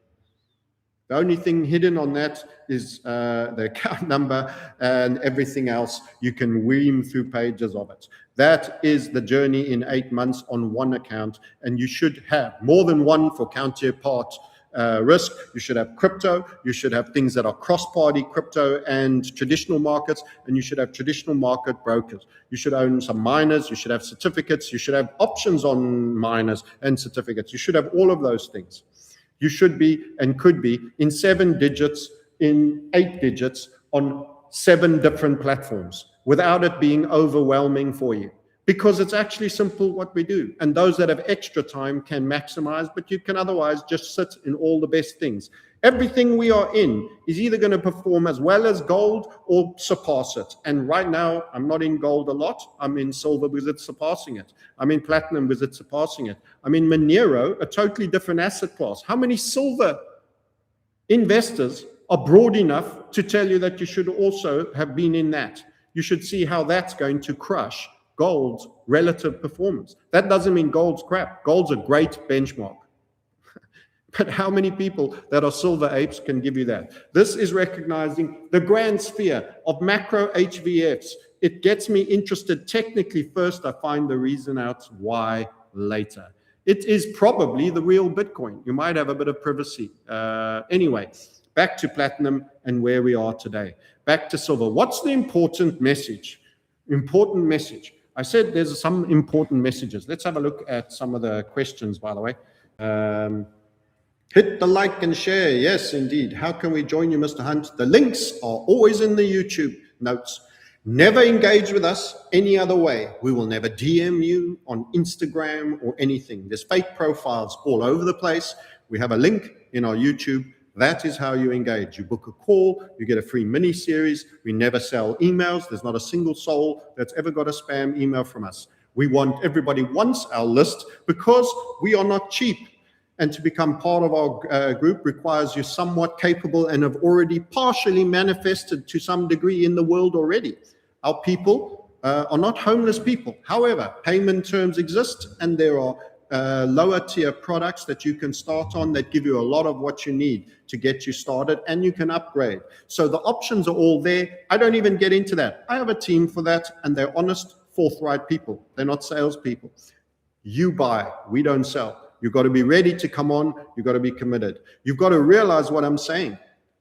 The only thing hidden on that is the account number, and everything else you can weave through pages of it. That is the journey in 8 months on one account, and you should have more than one for counterpart risk. You should have crypto, you should have things that are cross-party crypto and traditional markets, and you should have traditional market brokers. You should own some miners, you should have certificates, you should have options on miners and certificates. You should have all of those things. You should be and could be in 7 digits, in 8 digits on 7 different platforms without it being overwhelming for you. Because it's actually simple what we do. And those that have extra time can maximize, but you can otherwise just sit in all the best things. Everything we are in is either going to perform as well as gold or surpass it. And right now, I'm not in gold a lot. I'm in silver because it's surpassing it. I'm in platinum because it's surpassing it. I'm in Monero, a totally different asset class. How many silver investors are broad enough to tell you that you should also have been in that? You should see how that's going to crush gold's relative performance. That doesn't mean gold's crap. Gold's a great benchmark. But how many people that are silver apes can give you that? This is recognizing the grand sphere of macro HVFs. It gets me interested technically first. I find the reason out why later. It is probably the real Bitcoin. You might have a bit of privacy. Anyway, back to platinum and where we are today. Back to silver. What's the important message? Important message. I said there's some important messages. Let's have a look at some of the questions, by the way. Hit the like and share. Yes, indeed. How can we join you, Mr. Hunt? The links are always in the YouTube notes. Never engage with us any other way. We will never DM you on Instagram or anything. There's fake profiles all over the place. We have a link in our YouTube. That is how you engage. You book a call, you get a free mini series. We never sell emails. There's not a single soul that's ever got a spam email from us. We want everybody wants our list because we are not cheap. And to become part of our group requires you somewhat capable and have already partially manifested to some degree in the world already. Our people are not homeless people. However, payment terms exist, and there are lower tier products that you can start on that give you a lot of what you need to get you started, and you can upgrade. So the options are all there. I don't even get into that. I have a team for that, and they're honest, forthright people. They're not salespeople. You buy, we don't sell. You've got to be ready to come on. You've got to be committed. You've got to realize what I'm saying.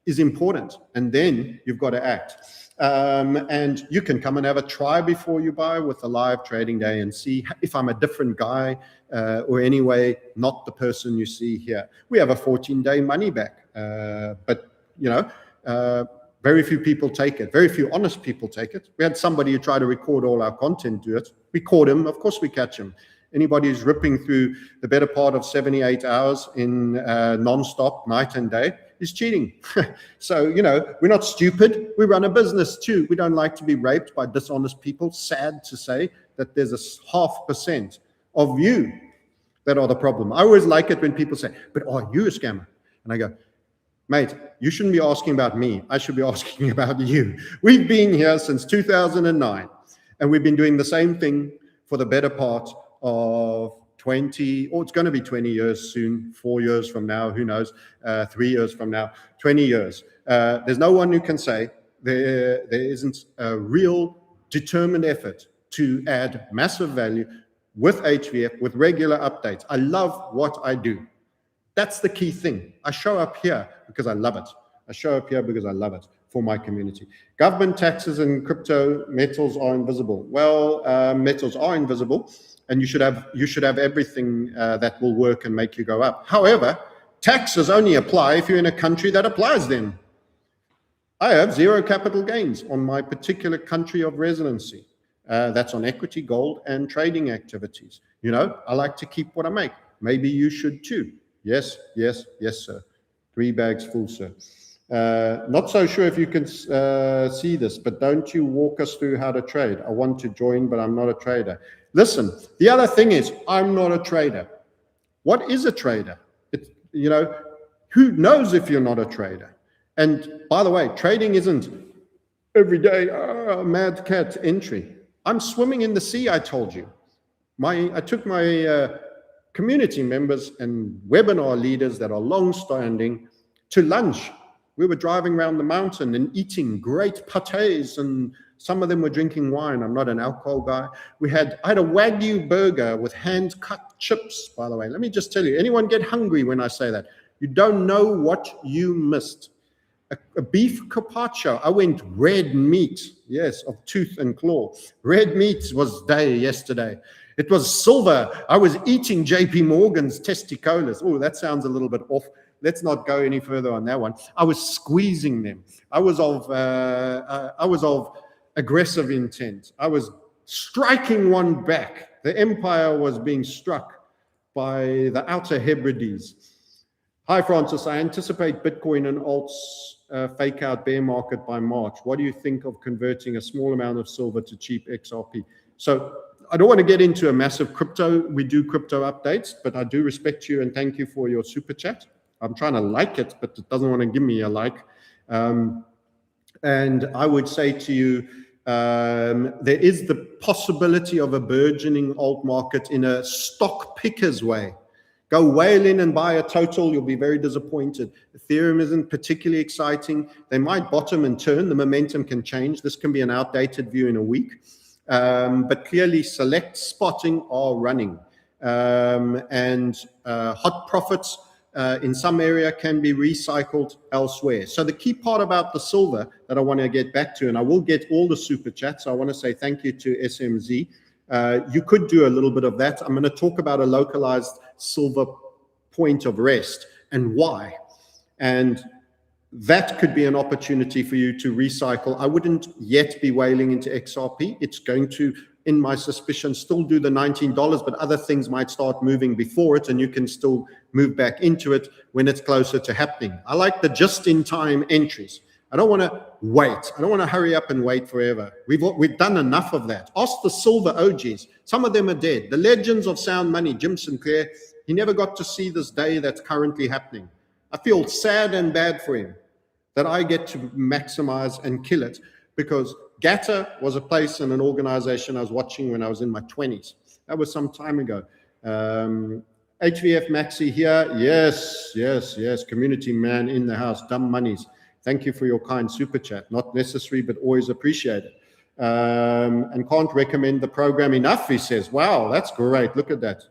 is important. And then you've got to act. And you can come and have a try before you buy with a live trading day and see if I'm a different guy or anyway, not the person you see here. We have a 14-day money back, but very few people take it. Very few honest people take it. We had somebody who tried to record all our content do it. We caught him. Of course we catch him. Anybody who's ripping through the better part of 78 hours in non-stop, night and day, is cheating. So, we're not stupid. We run a business too. We don't like to be raped by dishonest people. Sad to say that there's a 0.5% of you that are the problem. I always like it when people say, but are you a scammer? And I go, mate, you shouldn't be asking about me. I should be asking about you. We've been here since 2009, and we've been doing the same thing for the better part of 20, or it's going to be 20 years soon, 4 years from now, who knows, 3 years from now, 20 years. There's no one who can say there isn't a real determined effort to add massive value with HVF, with regular updates. I love what I do. That's the key thing. I show up here because I love it. I show up here because I love it for my community. Government taxes and crypto metals are invisible. Well, metals are invisible, and you should have everything that will work and make you go up. However, taxes only apply if you're in a country that applies them. I have 0 capital gains on my particular country of residency. That's on equity, gold, and trading activities. I like to keep what I make. Maybe you should too. Yes, sir. 3 bags full, sir. Not so sure if you can see this, but don't you walk us through how to trade? I want to join, but I'm not a trader. Listen, the other thing is, I'm not a trader. What is a trader? Who knows if you're not a trader? And by the way, trading isn't every day, mad cat entry. I'm swimming in the sea, I told you. I took my community members and webinar leaders that are long-standing to lunch. We were driving around the mountain and eating great pâtés, and some of them were drinking wine. I'm not an alcohol guy. I had a Wagyu burger with hand-cut chips, by the way. Let me just tell you, anyone get hungry when I say that? You don't know what you missed. A beef carpaccio. I went red meat, yes, of tooth and claw. Red meat was day yesterday. It was silver. I was eating JP Morgan's testicolas. Oh, that sounds a little bit off. Let's not go any further on that one. I was squeezing them. I was of aggressive intent. I was striking one back. The empire was being struck by the Outer Hebrides. Hi, Francis. I anticipate Bitcoin and alts fake out bear market by March. What do you think of converting a small amount of silver to cheap XRP? So I don't want to get into a massive crypto. We do crypto updates, but I do respect you and thank you for your super chat. I'm trying to like it, but it doesn't want to give me a like. And I would say to you, there is the possibility of a burgeoning alt market in a stock pickers way. Go whale in and buy a total, you'll be very disappointed. Ethereum isn't particularly exciting. They might bottom and turn. The momentum can change. This can be an outdated view in a week. But clearly select spotting are running. And hot profits in some area can be recycled elsewhere. So the key part about the silver that I want to get back to, and I will get all the super chats, so I want to say thank you to SMZ. You could do a little bit of that. I'm going to talk about a localized silver point of rest and why. And that could be an opportunity for you to recycle. I wouldn't yet be whaling into XRP. It's going to, in my suspicion, still do the $19, but other things might start moving before it, and you can still move back into it when it's closer to happening. I like the just-in-time entries. I don't want to wait. I don't want to hurry up and wait forever. We've done enough of that. Ask the silver OGs. Some of them are dead. The legends of sound money, Jim Sinclair, he never got to see this day that's currently happening. I feel sad and bad for him that I get to maximize and kill it, because GATA was a place and an organization I was watching when I was in my 20s. That was some time ago. HVF Maxi here. Yes. Community man in the house. Dumb monies. Thank you for your kind super chat. Not necessary, but always appreciated. And can't recommend the program enough, he says. Wow, that's great. Look at that.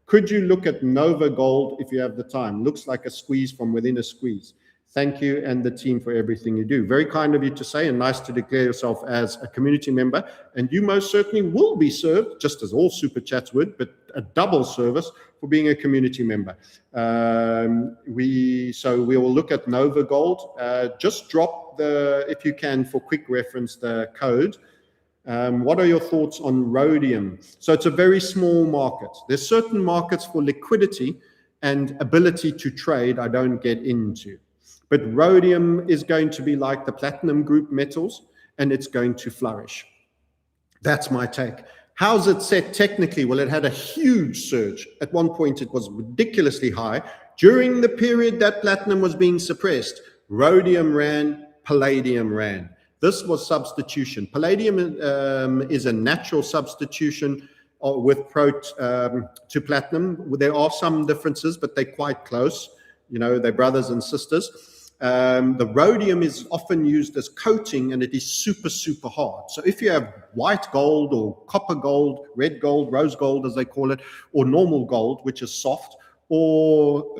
Could you look at Nova Gold if you have the time? Looks like a squeeze from within a squeeze. Thank you and the team for everything you do. Very kind of you to say, and nice to declare yourself as a community member. And you most certainly will be served, just as all super chats would, but a double service for being a community member. We will look at Nova Gold. Just drop if you can, for quick reference, the code. What are your thoughts on rhodium? So it's a very small market. There's certain markets for liquidity and ability to trade I don't get into. But rhodium is going to be like the platinum group metals, and it's going to flourish. That's my take. How's it set technically? Well, it had a huge surge. At one point, it was ridiculously high. During the period that platinum was being suppressed, rhodium ran, palladium ran. This was substitution. Palladium is a natural substitution to platinum. There are some differences, but they're quite close. You know, they're brothers and sisters. The rhodium is often used as coating, and it is super, super hard. So if you have white gold or copper gold, red gold, rose gold, as they call it, or normal gold, which is soft, or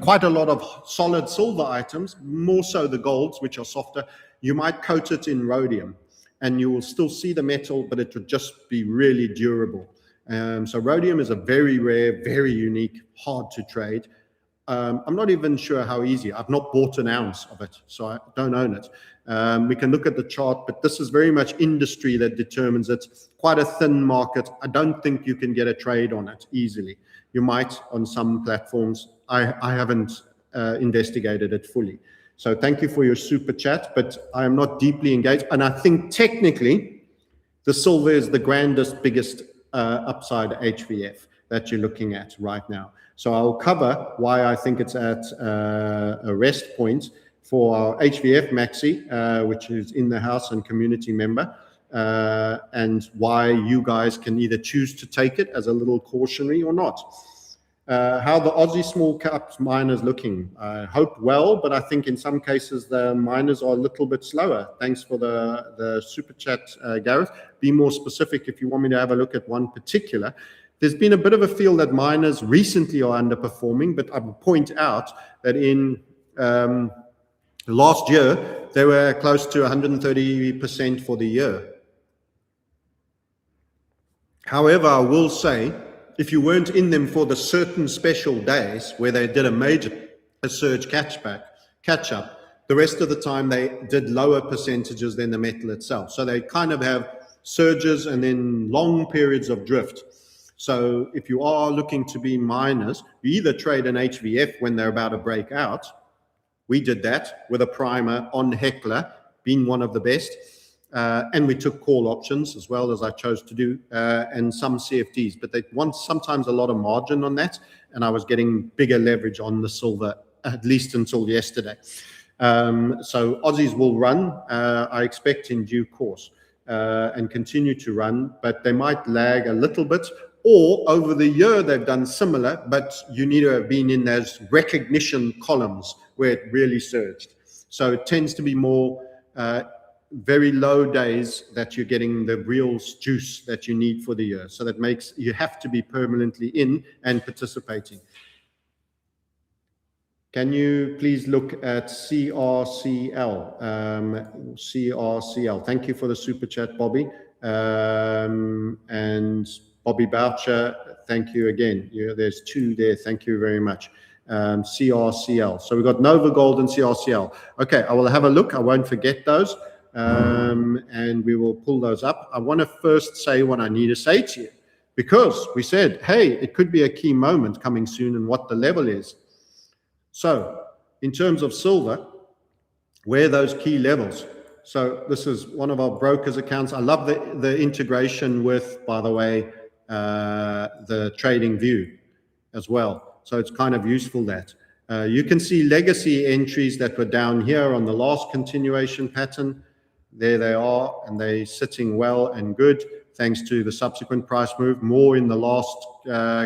quite a lot of solid silver items, more so the golds, which are softer, you might coat it in rhodium, and you will still see the metal, but it would just be really durable. So rhodium is a very rare, very unique, hard to trade. I'm not even sure how easy. I've not bought an ounce of it, so I don't own it. We can look at the chart, but this is very much industry that determines it. Quite a thin market. I don't think you can get a trade on it easily. You might on some platforms. I haven't investigated it fully. So thank you for your super chat, but I am not deeply engaged. And I think technically, the silver is the grandest, biggest upside HVF that you're looking at right now. So I'll cover why I think it's at a rest point for our HVF Maxi, which is in the house and community member, and why you guys can either choose to take it as a little cautionary or not. How the Aussie small caps miners looking? I hope well, but I think in some cases the miners are a little bit slower. Thanks for the super chat, Gareth. Be more specific if you want me to have a look at one particular. There's been a bit of a feel that miners recently are underperforming, but I would point out that in last year, they were close to 130% for the year. However, I will say, if you weren't in them for the certain special days where they did a surge catch up, the rest of the time they did lower percentages than the metal itself. So they kind of have surges and then long periods of drift. So if you are looking to be miners, you either trade an HVF when they're about to break out. We did that with a primer on Heckler, being one of the best. And we took call options as well, as I chose to do, and some CFDs. But they want sometimes a lot of margin on that. And I was getting bigger leverage on the silver, at least until yesterday. So Aussies will run, I expect, in due course, and continue to run. But they might lag a little bit. Or over the year, they've done similar, but you need to have been in those recognition columns where it really surged. So it tends to be more very low days that you're getting the real juice that you need for the year. So that makes you have to be permanently in and participating. Can you please look at CRCL? CRCL. Thank you for the super chat, Bobby. And Bobby Boucher, thank you again. There's two there. Thank you very much. CRCL. So we've got Nova Gold and CRCL. Okay, I will have a look. I won't forget those. And we will pull those up. I want to first say what I need to say to you, because we said, hey, it could be a key moment coming soon and what the level is. So in terms of silver, where are those key levels? So this is one of our brokers accounts. I love the integration with, by the way, the Tradingview as well. So it's kind of useful that. You can see legacy entries that were down here on the last continuation pattern. There they are, and they're sitting well and good, thanks to the subsequent price move, more in the last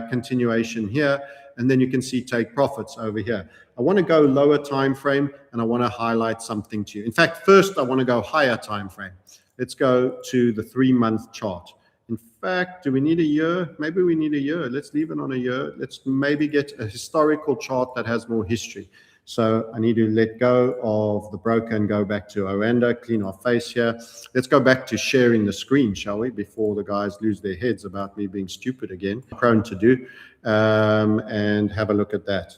continuation here. And then you can see take profits over here. I want to go lower time frame, and I want to highlight something to you. In fact, first, I want to go higher time frame. Let's go to the 3-month chart. In fact, do we need a year? Maybe we need a year. Let's leave it on a year. Let's maybe get a historical chart that has more history. So I need to let go of the broker and go back to Orlando, clean our face here. Let's go back to sharing the screen, shall we, before the guys lose their heads about me being stupid again, prone to do, and have a look at that.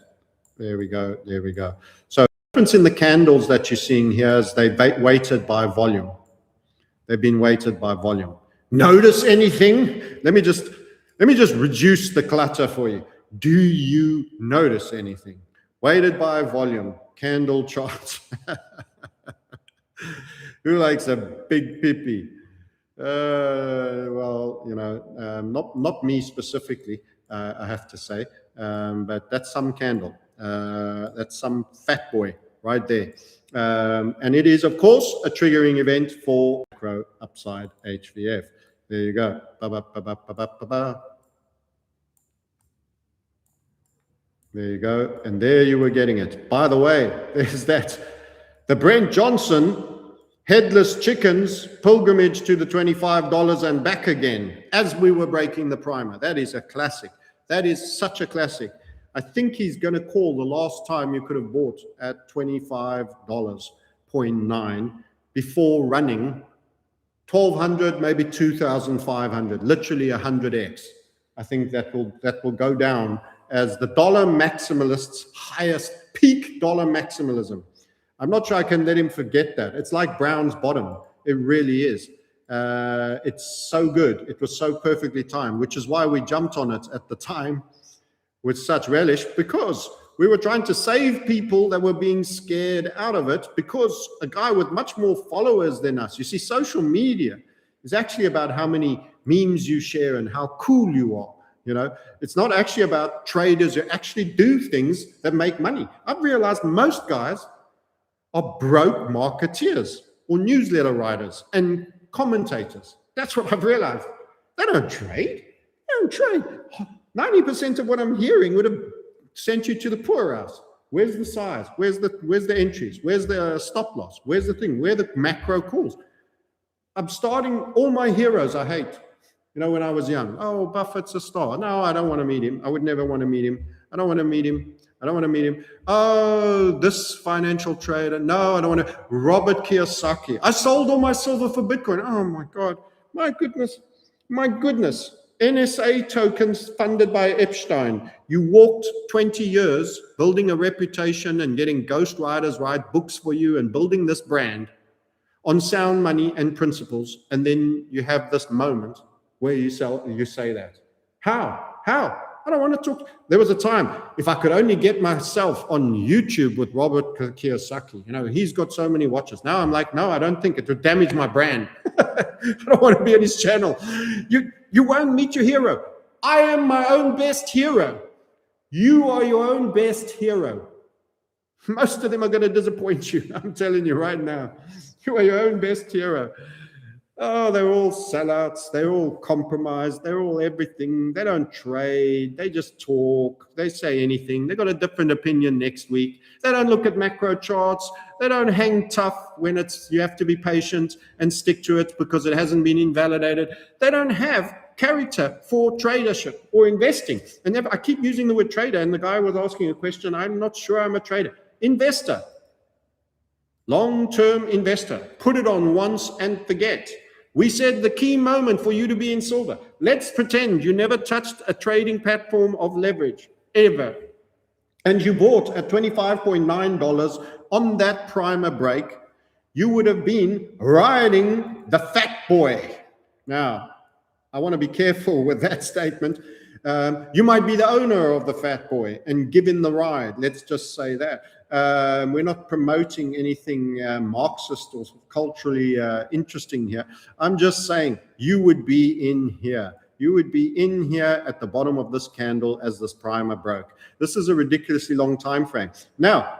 There we go. There we go. So the difference in the candles that you're seeing here is they're weighted by volume. They've been weighted by volume. Notice anything? Let me just reduce the clutter for you. Do you notice anything? Weighted by volume, candle charts. Who likes a big pippy? Well, you know, not me specifically, I have to say, but that's some candle. That's some fat boy right there. And it is, of course, a triggering event for macro upside HVF. There you go. Ba-ba-ba-ba-ba-ba-ba. There you go. And there you were getting it. By the way, there's that. The Brent Johnson headless chickens pilgrimage to the $25 and back again as we were breaking the primer. That is a classic. That is such a classic. I think he's going to call the last time you could have bought at $25.9 before running 1,200, maybe 2,500, literally 100x. I think that will go down as the dollar maximalists' highest peak dollar maximalism. I'm not sure I can let him forget that. It's like Brown's bottom. It really is. It's so good. It was so perfectly timed, which is why we jumped on it at the time with such relish, because we were trying to save people that were being scared out of it, because a guy with much more followers than us, you see, social media is actually about how many memes you share and how cool you are. You know, it's not actually about traders who actually do things that make money. I've realized most guys are broke marketeers or newsletter writers and commentators. That's what I've realized. They don't trade. They don't trade. 90% of what I'm hearing would have sent you to the poorhouse. Where's the size? Where's the entries? Where's the stop loss? Where's the thing? Where are the macro calls? I'm starting all my heroes I hate. You know, when I was young, oh, Buffett's a star. No, I don't want to meet him. I would never want to meet him. I don't want to meet him. I don't want to meet him. Oh, this financial trader. No, I don't want to. Robert Kiyosaki. I sold all my silver for Bitcoin. Oh, my God. My goodness. My goodness. NSA tokens funded by Epstein. You walked 20 years building a reputation and getting ghostwriters write books for you and building this brand on sound money and principles. And then you have this moment where you say that. How? I don't want to talk. There was a time, if I could only get myself on YouTube with Robert Kiyosaki, you know, he's got so many watches. Now I'm like, no, I don't think it would damage my brand. I don't want to be on his channel. You won't meet your hero. I am my own best hero. You are your own best hero. Most of them are going to disappoint you. I'm telling you right now. You are your own best hero. Oh, they're all sellouts. They're all compromised. They're all everything. They don't trade. They just talk. They say anything. They got a different opinion next week. They don't look at macro charts. They don't hang tough when you have to be patient and stick to it because it hasn't been invalidated. They don't have character for tradership or investing. And I keep using the word trader, and the guy was asking a question. I'm not sure I'm a trader. Investor. Long-term investor. Put it on once and forget. We said the key moment for you to be in silver. Let's pretend you never touched a trading platform of leverage, ever. And you bought at $25.9 on that primer break. You would have been riding the fat boy. Now, I want to be careful with that statement. You might be the owner of the fat boy and give him the ride. Let's just say that. We're not promoting anything Marxist or culturally interesting here. I'm just saying you would be in here. You would be in here at the bottom of this candle as this primer broke. This is a ridiculously long time frame. Now,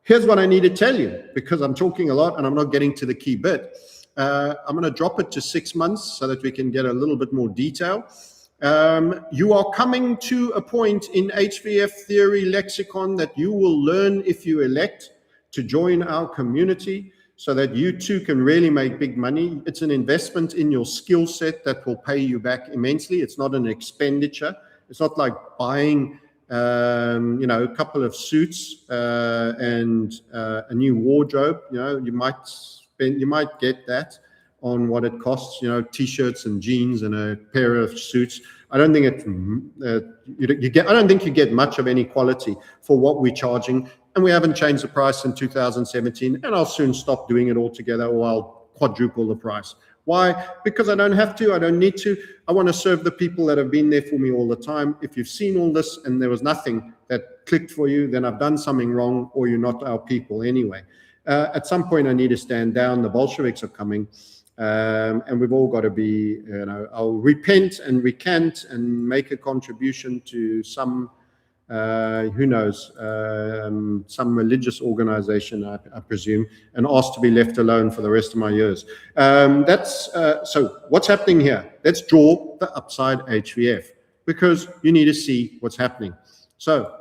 here's what I need to tell you, because I'm talking a lot and I'm not getting to the key bit. I'm going to drop it to 6 months so that we can get a little bit more detail. You are coming to a point in HVF theory lexicon that you will learn if you elect to join our community so that you too can really make big money. It's an investment in your skill set that will pay you back immensely. It's not an expenditure. It's not like buying you know, a couple of suits and a new wardrobe. You know, you might get that on what it costs. You know, t-shirts and jeans and a pair of suits. I don't think I don't think you get much of any quality for what we're charging, and we haven't changed the price in 2017. And I'll soon stop doing it altogether, or I'll quadruple the price. Why? Because I don't have to. I don't need to. I want to serve the people that have been there for me all the time. If you've seen all this and there was nothing that clicked for you, then I've done something wrong, or you're not our people anyway. At some point, I need to stand down. The Bolsheviks are coming. And we've all got to be, you know, I'll repent and recant and make a contribution to some, who knows, some religious organization, I presume, and ask to be left alone for the rest of my years. So what's happening here? Let's draw the upside HVF, because you need to see what's happening. So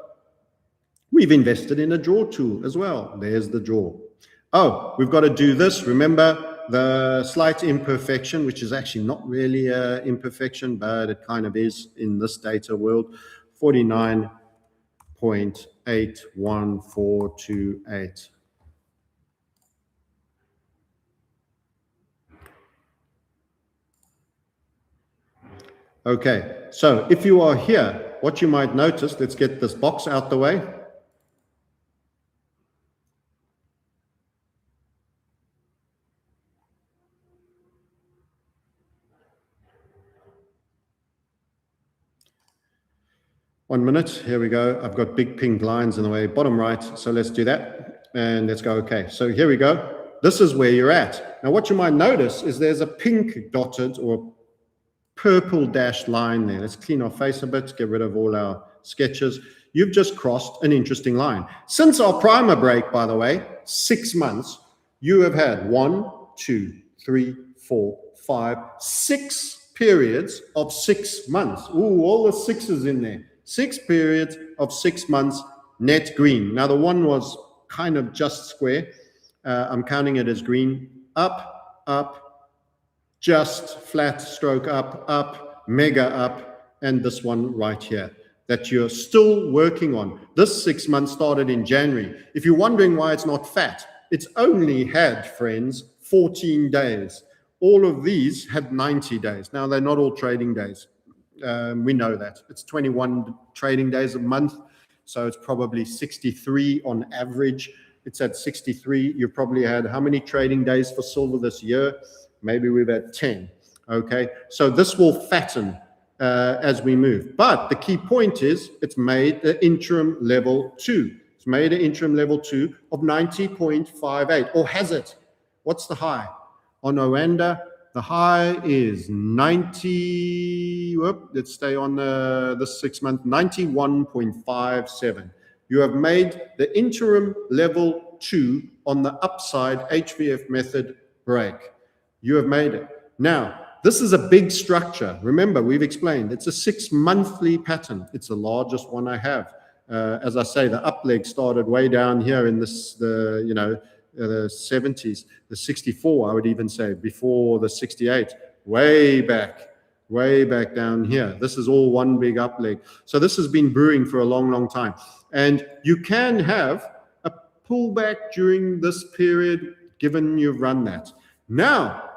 we've invested in a draw tool as well. There's the draw. Oh, we've got to do this. Remember, the slight imperfection, which is actually not really an imperfection, but it kind of is in this data world, 49.81428. Okay, so if you are here, what you might notice, let's get this box out the way. One minute, here we go. I've got big pink lines in the way, bottom right. So let's do that and let's go. Okay, so here we go. This is where you're at. Now, what you might notice is there's a pink dotted or purple dashed line there. Let's clean our face a bit, get rid of all our sketches. You've just crossed an interesting line. Since our primer break, by the way, 6 months, you have had 1, 2, 3, 4, 5, 6 periods of 6 months. Ooh, all the sixes in there. 6 periods of 6 months net green. Now, the one was kind of just square. I'm counting it as green. Up, up, just flat stroke up, mega up, and this one right here that you're still working on. This 6 months started in January. If you're wondering why it's not fat, it's only had, friends, 14 days. All of these had 90 days. Now, they're not all trading days. We know that. It's 21 trading days a month, so it's probably 63 on average. It's at 63. You probably had how many trading days for silver this year? Maybe we've had 10. Okay, so this will fatten as we move. But the key point is it's made the interim level 2. It's made an interim level 2 of 90.58, or has it? What's the high? On Oanda, the high is 90, let's stay on this 6 month, 91.57. You have made the interim level 2 on the upside HVF method break. You have made it. Now, this is a big structure. Remember, we've explained it's a 6 monthly pattern. It's the largest one I have. As I say, the up leg started way down here in this, the 70s, the 64, I would even say, before the 68, way back down here. This is all one big up leg. So this has been brewing for a long, long time. And you can have a pullback during this period, given you've run that. Now,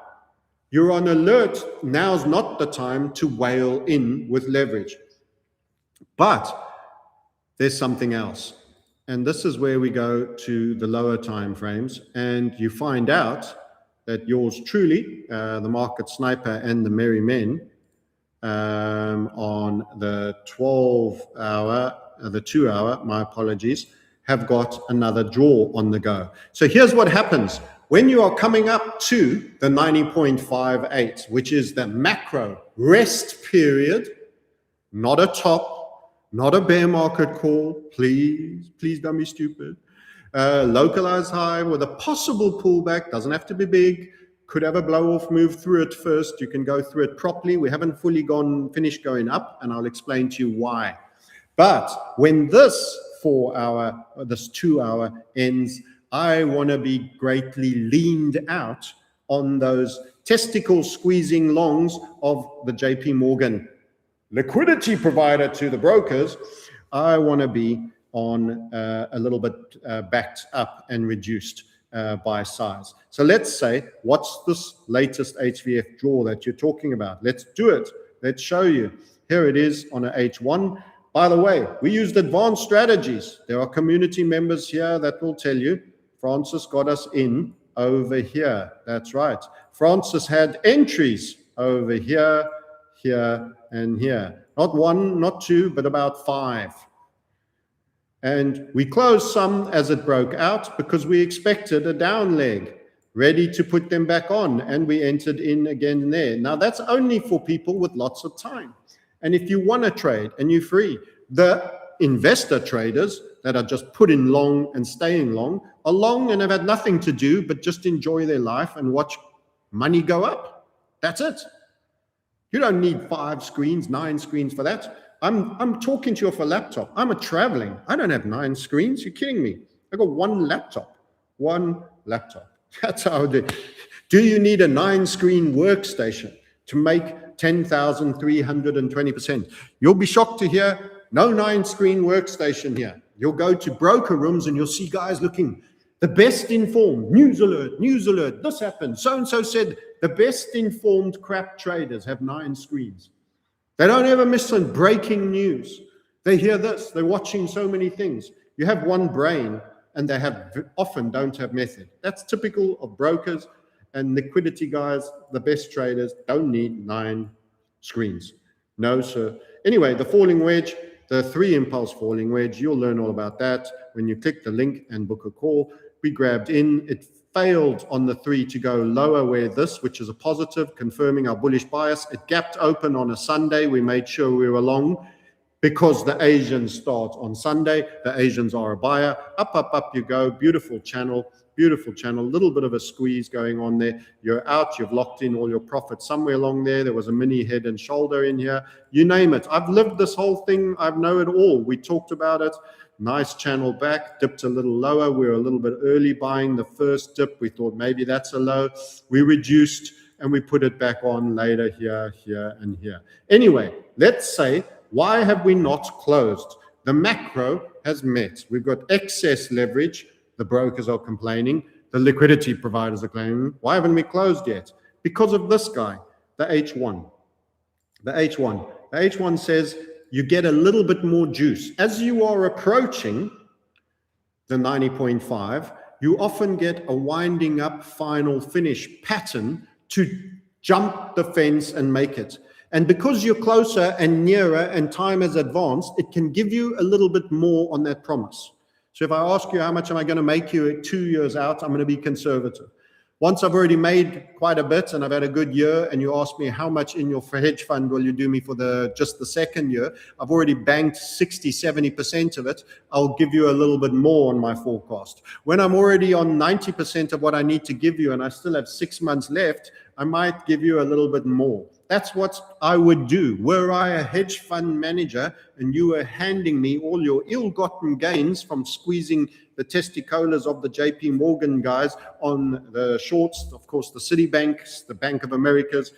you're on alert. Now's not the time to whale in with leverage. But there's something else. And this is where we go to the lower time frames, and you find out that yours truly, the market sniper and the merry men, on the 12-hour, the 2-hour, my apologies, have got another draw on the go. So here's what happens. When you are coming up to the 90.58, which is the macro rest period, not a top, not a bear market call, please don't be stupid. Localized high with a possible pullback, doesn't have to be big, could have a blow off move through it first. You can go through it properly. We haven't fully finished going up, and I'll explain to you why. But when this 4-hour, this 2-hour ends, I want to be greatly leaned out on those testicle squeezing longs of the JP Morgan liquidity provider to the brokers, I want to be on a little bit backed up and reduced by size. So let's say, what's this latest HVF draw that you're talking about? Let's do it. Let's show you. Here it is on a H1. By the way, we used advanced strategies. There are community members here that will tell you Francis got us in over here. That's right. Francis had entries over here, here, and here. Not one, not two, but about 5. And we closed some as it broke out because we expected a down leg, ready to put them back on, and we entered in again there. Now, that's only for people with lots of time. And if you want to trade and you're free, the investor traders that are just putting long and staying long are long and have had nothing to do but just enjoy their life and watch money go up. That's it. You don't need 5 screens, 9 screens for that. I'm talking to you off a laptop. I'm traveling. I don't have 9 screens. You're kidding me. I got one laptop. One laptop. That's how I do. Do you need a 9-screen workstation to make 10,320%? You'll be shocked to hear no 9-screen workstation here. You'll go to broker rooms and you'll see guys looking the best informed. News alert, this happened. So-and-so said. The best informed crap traders have 9 screens. They don't ever miss some breaking news. They hear this. They're watching so many things. You have one brain and they often don't have method. That's typical of brokers and liquidity guys. The best traders don't need 9 screens. No, sir. Anyway, the falling wedge, the 3 impulse falling wedge, you'll learn all about that when you click the link and book a call. We grabbed in. It failed on the 3 to go lower where this, which is a positive, confirming our bullish bias. It gapped open on a Sunday. We made sure we were long because the Asians start on Sunday. The Asians are a buyer. Up you go. Beautiful channel. Beautiful channel. Little bit of a squeeze going on there. You're out. You've locked in all your profits somewhere along there. There was a mini head and shoulder in here. You name it. I've lived this whole thing. I know it all. We talked about it. Nice channel back, dipped a little lower. We were a little bit early buying the first dip. We thought maybe that's a low. We reduced and we put it back on later here, here, and here. Anyway, let's say, why have we not closed? The macro has met. We've got excess leverage. The brokers are complaining. The liquidity providers are claiming. Why haven't we closed yet? Because of this guy, the H1. The H1. The H1 says, you get a little bit more juice. As you are approaching the 90.5, you often get a winding up final finish pattern to jump the fence and make it. And because you're closer and nearer and time has advanced, it can give you a little bit more on that promise. So if I ask you how much am I going to make you 2 years out, I'm going to be conservative. Once I've already made quite a bit and I've had a good year and you ask me how much in your hedge fund will you do me for just the second year, I've already banked 60, 70% of it. I'll give you a little bit more on my forecast. When I'm already on 90% of what I need to give you and I still have 6 months left, I might give you a little bit more. That's what I would do. Were I a hedge fund manager and you were handing me all your ill-gotten gains from squeezing the testicolas of the JP Morgan guys on the shorts, of course, the Citibanks, the Bank of Americas,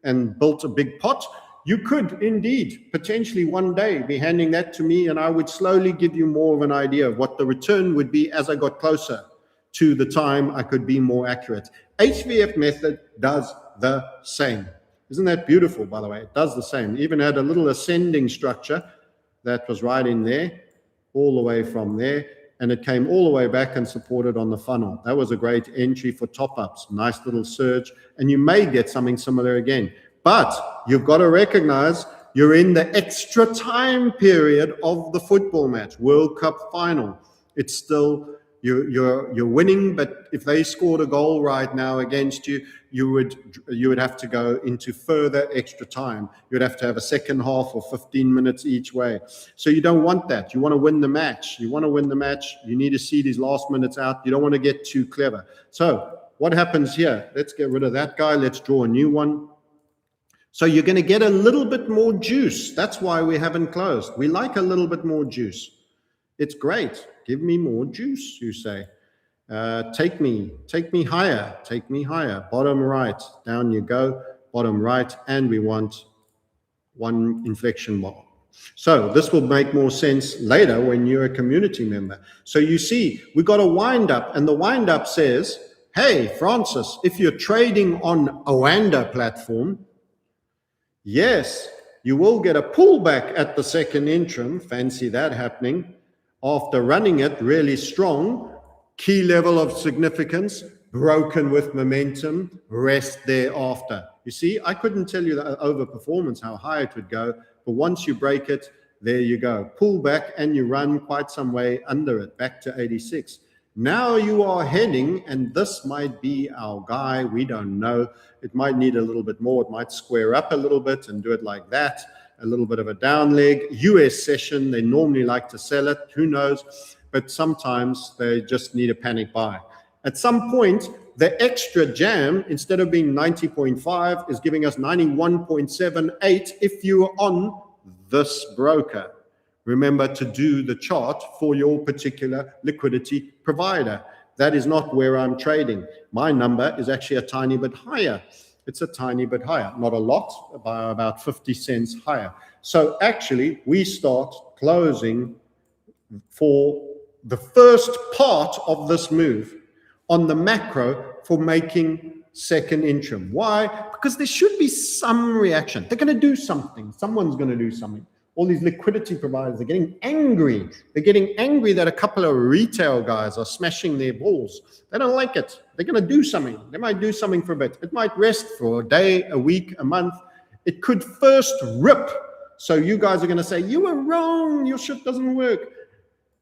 and built a big pot, you could indeed potentially one day be handing that to me and I would slowly give you more of an idea of what the return would be as I got closer to the time I could be more accurate. HVF method does the same. Isn't that beautiful, by the way? It does the same. It even had a little ascending structure that was right in there, all the way from there, and it came all the way back and supported on the funnel. That was a great entry for top-ups. Nice little surge, and you may get something similar again. But you've got to recognize you're in the extra time period of the football match, World Cup final. It's still... You're winning, but if they scored a goal right now against you, you would have to go into further extra time. You'd have to have a second half or 15 minutes each way. So you don't want that. You want to win the match. You want to win the match. You need to see these last minutes out. You don't want to get too clever. So what happens here? Let's get rid of that guy. Let's draw a new one. So you're going to get a little bit more juice. That's why we haven't closed. We like a little bit more juice. It's great. Give me more juice, you say. Take me higher, take me higher. Bottom right, down you go. Bottom right, and we want one inflection bar. So this will make more sense later when you're a community member. So you see, we got a wind up, and the wind up says, hey, Francis, if you're trading on Oanda platform, yes, you will get a pullback at the second interim. Fancy that happening. After running it really strong, key level of significance, broken with momentum, rest thereafter. You see, I couldn't tell you the overperformance, how high it would go, but once you break it, there you go. Pull back and you run quite some way under it, back to 86. Now you are heading, and this might be our guy, we don't know. It might need a little bit more. It might square up a little bit and do it like that. A little bit of a down leg. US session, they normally like to sell it. Who knows? But sometimes they just need a panic buy. At some point, the extra jam, instead of being 90.5, is giving us 91.78 if you're on this broker. Remember to do the chart for your particular liquidity provider. That is not where I'm trading. My number is actually a tiny bit higher. It's a tiny bit higher, not a lot, by about 50 cents higher. So actually, we start closing for the first part of this move on the macro for making second interim. Why? Because there should be some reaction. They're going to do something. Someone's going to do something. All these liquidity providers are getting angry. They're getting angry that a couple of retail guys are smashing their balls. They don't like it. They're going to do something. They might do something for a bit. It might rest for a day, a week, a month. It could first rip. So you guys are going to say, you were wrong. Your shit doesn't work.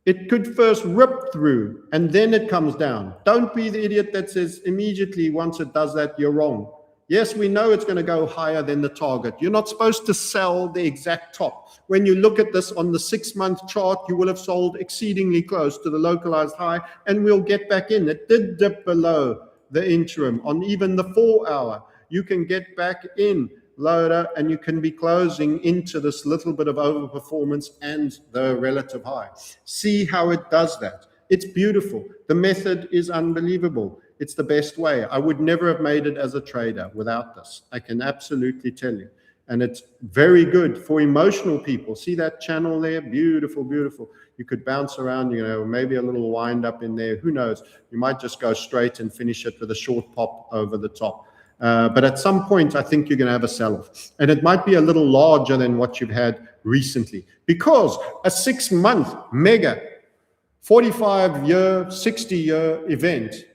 It could first rip through and then it comes down. Don't be the idiot that says immediately once it does that, you're wrong. Yes, we know it's going to go higher than the target. You're not supposed to sell the exact top. When you look at this on the 6-month chart, you will have sold exceedingly close to the localized high, and we'll get back in. It did dip below the interim on even the 4-hour. You can get back in lower, and you can be closing into this little bit of overperformance and the relative high. See how it does that. It's beautiful. The method is unbelievable. It's the best way. I would never have made it as a trader without this. I can absolutely tell you. And it's very good for emotional people. See that channel there? Beautiful, beautiful. You could bounce around, you know, maybe a little wind up in there. Who knows? You might just go straight and finish it with a short pop over the top. But at some point, I think you're going to have a sell-off. And it might be a little larger than what you've had recently. Because a 6-month mega 45-year, 60-year event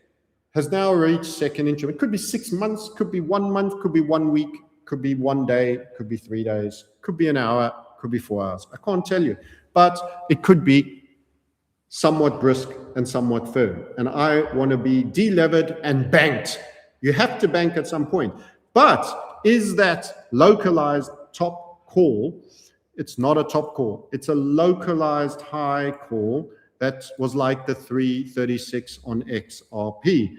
has now reached second interim. It could be 6 months, could be 1 month, could be 1 week, could be 1 day, could be 3 days, could be an hour, could be 4 hours. I can't tell you, but it could be somewhat brisk and somewhat firm. And I want to be delevered and banked. You have to bank at some point. But is that localized top call? It's not a top call. It's a localized high call that was like the 336 on XRP.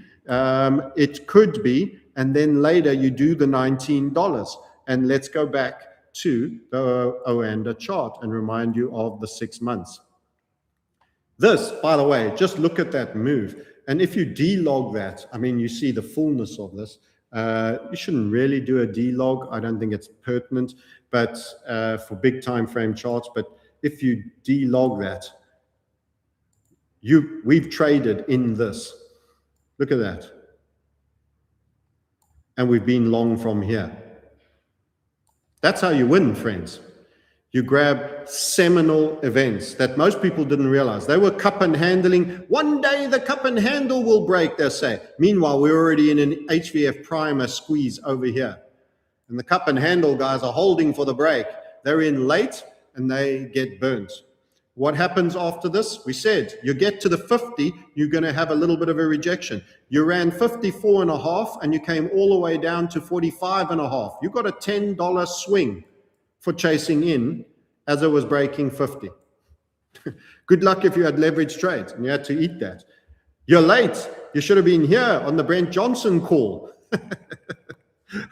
It could be, and then later you do the $19. And let's go back to the Oanda chart and remind you of the 6 months. This, by the way, just look at that move. And if you delog that, I mean, you see the fullness of this. You shouldn't really do a delog. I don't think it's pertinent, but for big time frame charts. But if you delog that, we've traded in this. Look at that. And we've been long from here. That's how you win, friends. You grab seminal events that most people didn't realize. They were cup and handling. One day the cup and handle will break, they say. Meanwhile, we're already in an HVF primer squeeze over here. And the cup and handle guys are holding for the break. They're in late and they get burnt. What happens after this? We said, you get to the 50, you're going to have a little bit of a rejection. You ran 54.5 and you came all the way down to 45.5. You got a $10 swing for chasing in as it was breaking 50. Good luck if you had leverage trades and you had to eat that. You're late. You should have been here on the Brent Johnson call.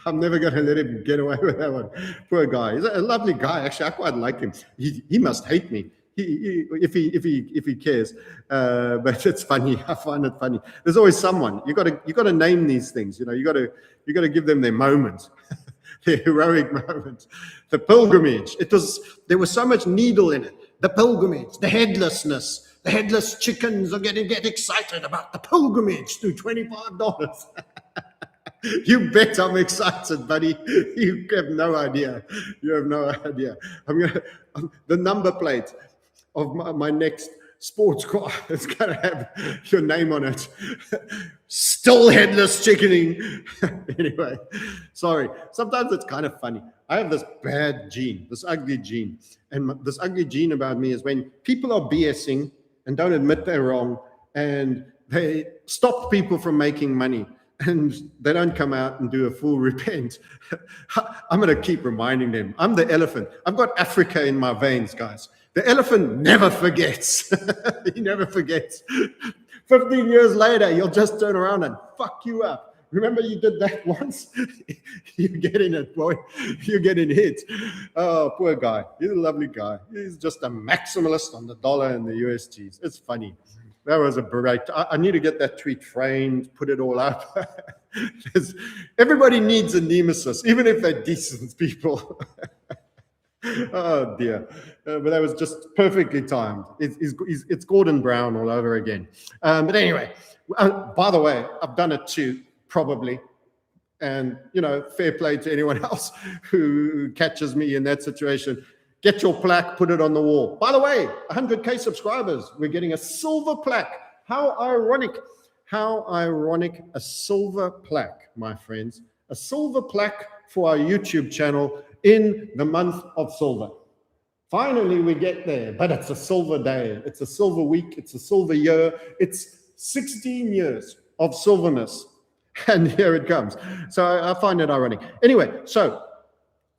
I'm never going to let him get away with that one. Poor guy. He's a lovely guy. Actually, I quite like him. He must hate me. If he cares, but it's funny. I find it funny. There's always someone. You got to name these things. You know, you got to give them their moment. The heroic moment, the pilgrimage. There was so much needle in it. The pilgrimage, the headlessness, the headless chickens are get excited about the pilgrimage to $25. You bet I'm excited, buddy. You have no idea. You have no idea. The number plate of my next sports car is going to have your name on it. Still headless chickening. Anyway, sorry. Sometimes it's kind of funny. I have this bad gene, this ugly gene. And this ugly gene about me is when people are BSing and don't admit they're wrong and they stop people from making money and they don't come out and do a full repent. I'm going to keep reminding them. I'm the elephant. I've got Africa in my veins, guys. The elephant never forgets. He never forgets. 15 years later, he'll just turn around and fuck you up. Remember you did that once? You're getting it, boy. You're getting hit. Oh, poor guy. He's a lovely guy. He's just a maximalist on the dollar and the USGs. It's funny. That was a great. I need to get that tweet framed, put it all up. Everybody needs a nemesis, even if they're decent people. Oh dear, but that was just perfectly timed. It's Gordon Brown all over again. But anyway, by the way, I've done it too, probably. And, fair play to anyone else who catches me in that situation. Get your plaque, put it on the wall. By the way, 100K subscribers, we're getting a silver plaque. How ironic. How ironic, a silver plaque, my friends. A silver plaque for our YouTube channel in the month of silver. Finally, we get there, but it's a silver day. It's a silver week. It's a silver year. It's 16 years of silverness. And here it comes. So I find it ironic. Anyway, so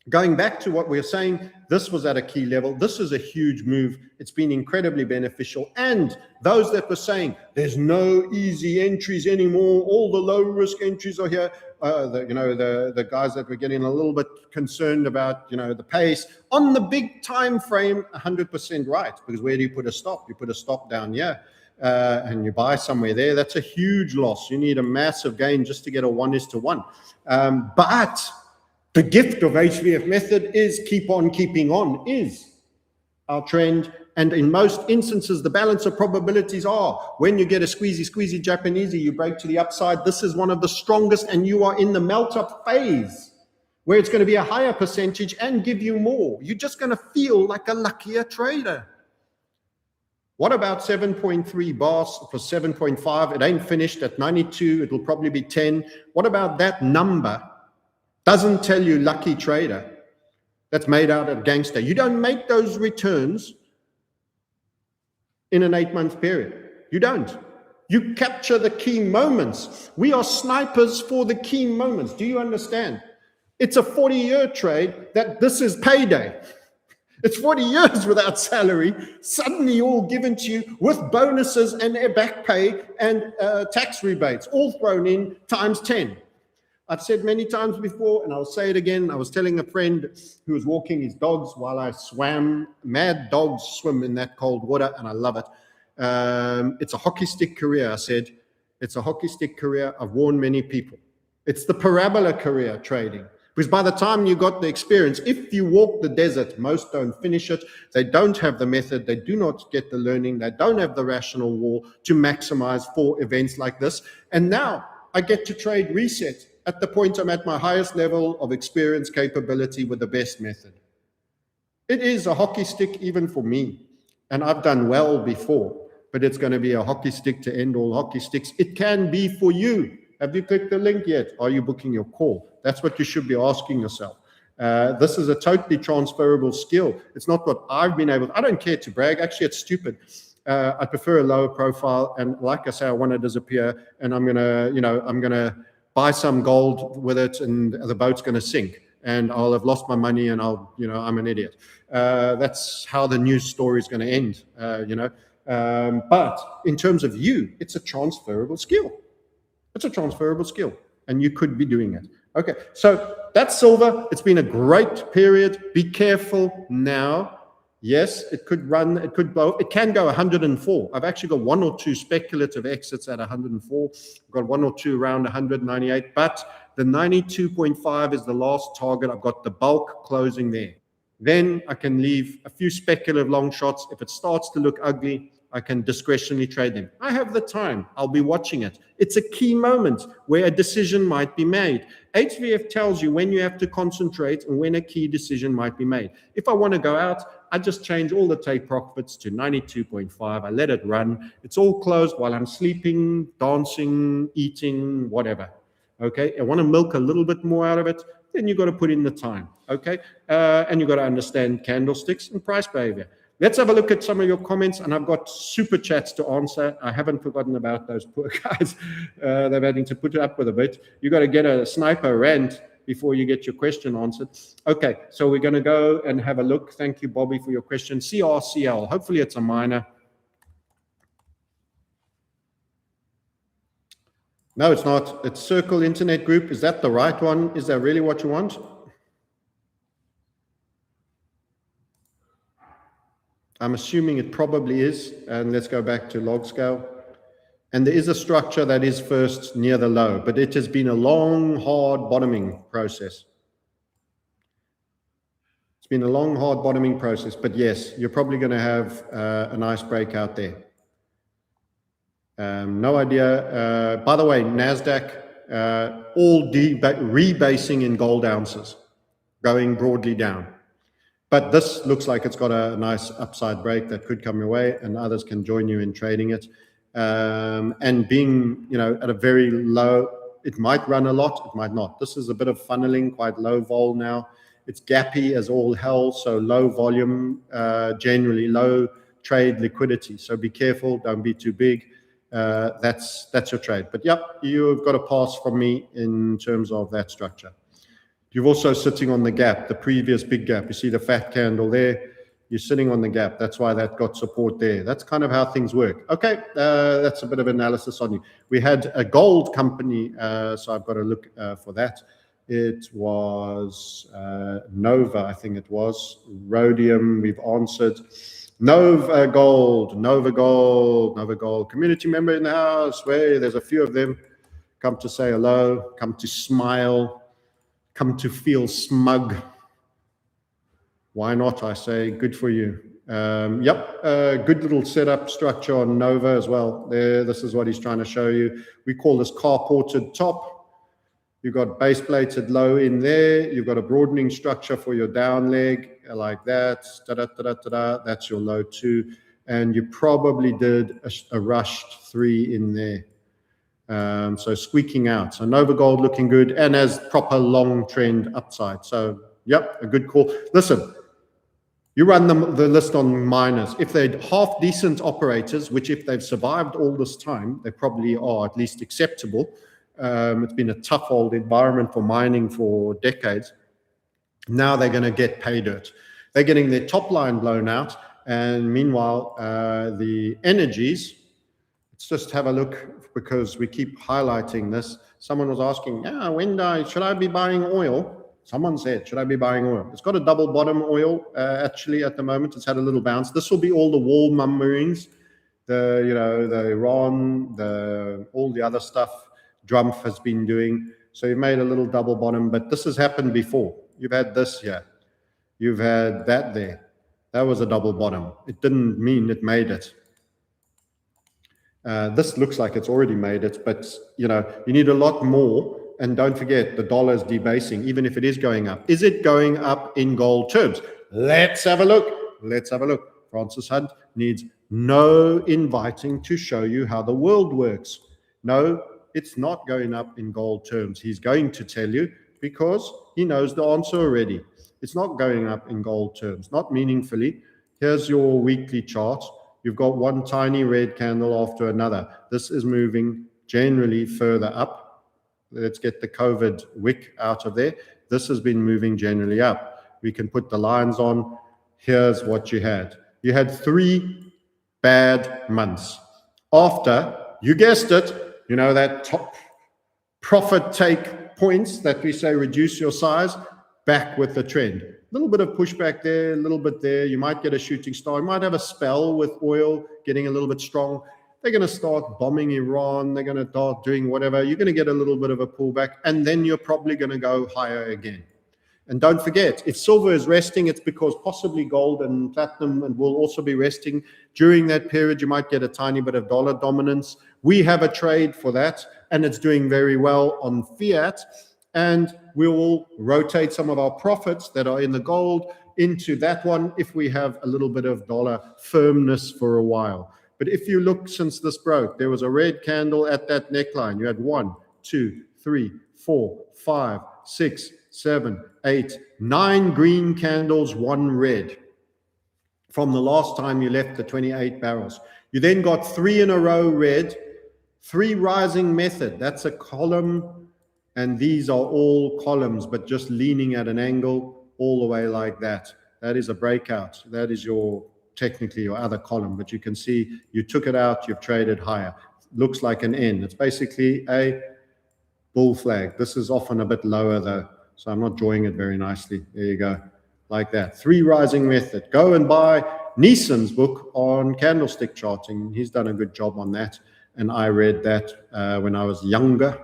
going back to what we're saying, this was at a key level. This is a huge move. It's been incredibly beneficial. And those that were saying there's no easy entries anymore, all the low risk entries are here. The guys that were getting a little bit concerned about, the pace on the big time frame, 100% right. Because where do you put a stop? You put a stop down here. And you buy somewhere there, that's a huge loss. You need a massive gain just to get a 1:1. But the gift of HVF method is keep on keeping on, is our trend. And in most instances, the balance of probabilities are when you get a squeezy Japanesey, you break to the upside. This is one of the strongest, and you are in the melt up phase where it's going to be a higher percentage and give you more. You're just going to feel like a luckier trader. What about 7.3 bars for 7.5? It ain't finished at 92. It'll probably be 10. What about that number? Doesn't tell you lucky trader. That's made out of gangster. You don't make those returns in an 8-month period. You don't. You capture the key moments. We are snipers for the key moments. Do you understand? It's a 40-year trade that this is payday. It's 40 years without salary, suddenly all given to you with bonuses and back pay and tax rebates, all thrown in times 10. I've said many times before, and I'll say it again. I was telling a friend who was walking his dogs while I swam. Mad dogs swim in that cold water, and I love it. It's a hockey stick career, I said. It's a hockey stick career. I've warned many people. It's the parabola career trading. Because by the time you got the experience, if you walk the desert, most don't finish it. They don't have the method. They do not get the learning. They don't have the rational wall to maximize for events like this. And now I get to trade reset at the point I'm at my highest level of experience capability with the best method. It is a hockey stick even for me. And I've done well before, but it's going to be a hockey stick to end all hockey sticks. It can be for you. Have you clicked the link yet? Are you booking your call? That's what you should be asking yourself. This is a totally transferable skill. It's not what I've been able to. I don't care to brag. Actually, it's stupid. I prefer a lower profile. And like I say, I want to disappear. And I'm going to buy some gold with it and the boat's going to sink. And I'll have lost my money and I'm an idiot. That's how the news story is going to end, But in terms of you, it's a transferable skill. It's a transferable skill. And you could be doing it. Okay, so that's silver. It's been a great period. Be careful now. Yes, it could run, it could go, it can go 104. I've actually got one or two speculative exits at 104. I've got one or two around 198, but the 92.5 is the last target. I've got the bulk closing there. Then I can leave a few speculative long shots. If it starts to look ugly, I can discretionally trade them. I have the time. I'll be watching it. It's a key moment where a decision might be made. HVF tells you when you have to concentrate and when a key decision might be made. If I want to go out, I just change all the take profits to 92.5. I let it run. It's all closed while I'm sleeping, dancing, eating, whatever. Okay, I want to milk a little bit more out of it, then you've got to put in the time. Okay, and you've got to understand candlesticks and price behavior. Let's have a look at some of your comments, and I've got super chats to answer. I haven't forgotten about those poor guys. They're having to put it up with a bit. You got to get a sniper rant before you get your question answered. Okay, so we're going to go and have a look. Thank you, Bobby, for your question. CRCL, hopefully it's a minor. No, it's not. It's Circle Internet Group. Is that the right one? Is that really what you want? I'm assuming it probably is. And let's go back to log scale. And there is a structure that is first near the low, but it has been a long, hard bottoming process. It's been a long, hard bottoming process, but yes, you're probably going to have a nice breakout there. No idea. By the way, NASDAQ, all rebasing in gold ounces, going broadly down. But this looks like it's got a nice upside break that could come your way, and others can join you in trading it. And being, at a very low, it might run a lot, it might not. This is a bit of funneling, quite low vol now. It's gappy as all hell, so low volume, generally low trade liquidity. So be careful, don't be too big. That's your trade. But yep, you've got a pass from me in terms of that structure. You're also sitting on the gap, the previous big gap. You see the fat candle there. You're sitting on the gap. That's why that got support there. That's kind of how things work. Okay, that's a bit of analysis on you. We had a gold company, so I've got to look for that. It was Nova, I think it was. Rhodium, we've answered. Nova Gold. Community member in the house. Where there's a few of them. Come to say hello, come to smile, come to feel smug. Why not? I say, good for you. Good little setup structure on Nova as well. There, this is what he's trying to show you. We call this carported top. You've got base plated low in there. You've got a broadening structure for your down leg like that. That's your low 2. And you probably did a rushed 3 in there. So squeaking out. So Nova Gold looking good and as proper long trend upside. So, yep, a good call. Listen, you run the list on miners. If they're half decent operators, which if they've survived all this time, they probably are at least acceptable. It's been a tough old environment for mining for decades. Now they're going to get pay dirt. They're getting their top line blown out. And meanwhile, the energies, let's just have a look because we keep highlighting this. Someone was asking, should I be buying oil? Someone said, should I be buying oil? It's got a double bottom oil, actually, at the moment. It's had a little bounce. This will be all the wall mummerings, the Iran, all the other stuff Trump has been doing. So you've made a little double bottom, but this has happened before. You've had this here. You've had that there. That was a double bottom. It didn't mean it made it. This looks like it's already made it, but you need a lot more. And don't forget, the dollar is debasing, even if it is going up. Is it going up in gold terms? Let's have a look. Francis Hunt needs no inviting to show you how the world works. No, it's not going up in gold terms. He's going to tell you because he knows the answer already. It's not going up in gold terms, not meaningfully. Here's your weekly chart. You've got one tiny red candle after another. This is moving generally further up. Let's get the COVID wick out of there. This has been moving generally up. We can put the lines on. Here's what you had. You had 3 bad months. After, you guessed it, that top profit take points that we say reduce your size. back with the trend. A little bit of pushback there, a little bit there. You might get a shooting star. You might have a spell with oil getting a little bit strong. They're going to start bombing Iran. They're going to start doing whatever. You're going to get a little bit of a pullback, and then you're probably going to go higher again. And don't forget, if silver is resting, it's because possibly gold and platinum and will also be resting. During that period, you might get a tiny bit of dollar dominance. We have a trade for that, and it's doing very well on fiat. And we will rotate some of our profits that are in the gold into that one if we have a little bit of dollar firmness for a while. But if you look since this broke, there was a red candle at that neckline. You had 1, 2, 3, 4, 5, 6, 7, 8, 9 green candles, 1 red from the last time you left the 28 barrels. You then got 3 in a row red, 3 rising method. That's a column, and these are all columns, but just leaning at an angle all the way like that. That is a breakout. That is technically your other column, but you can see you took it out, you've traded higher. Looks like an N. It's basically a bull flag. This is often a bit lower though, so I'm not drawing it very nicely. There you go, like that. 3 rising method. Go and buy Neeson's book on candlestick charting. He's done a good job on that, and I read that when I was younger,